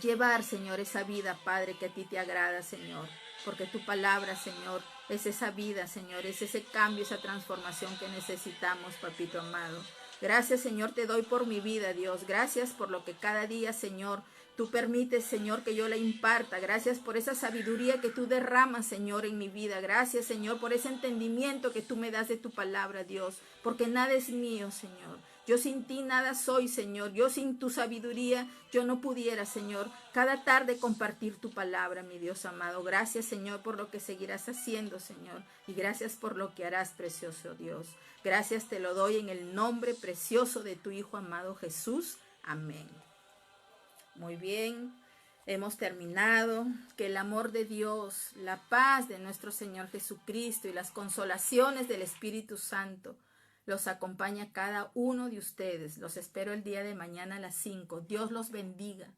llevar, Señor, esa vida, Padre, que a ti te agrada, Señor. Porque tu palabra, Señor, es esa vida, Señor, es ese cambio, esa transformación que necesitamos, papito amado. Gracias, Señor, te doy por mi vida, Dios. Gracias por lo que cada día, Señor, tú permites, Señor, que yo la imparta. Gracias por esa sabiduría que tú derramas, Señor, en mi vida. Gracias, Señor, por ese entendimiento que tú me das de tu palabra, Dios. Porque nada es mío, Señor. Yo sin ti nada soy, Señor. Yo sin tu sabiduría, yo no pudiera, Señor, cada tarde compartir tu palabra, mi Dios amado. Gracias, Señor, por lo que seguirás haciendo, Señor. Y gracias por lo que harás, precioso Dios. Gracias te lo doy en el nombre precioso de tu Hijo amado Jesús. Amén. Muy bien, hemos terminado. Que el amor de Dios, la paz de nuestro Señor Jesucristo y las consolaciones del Espíritu Santo los acompaña a cada uno de ustedes. Los espero el día de mañana a las 5. Dios los bendiga.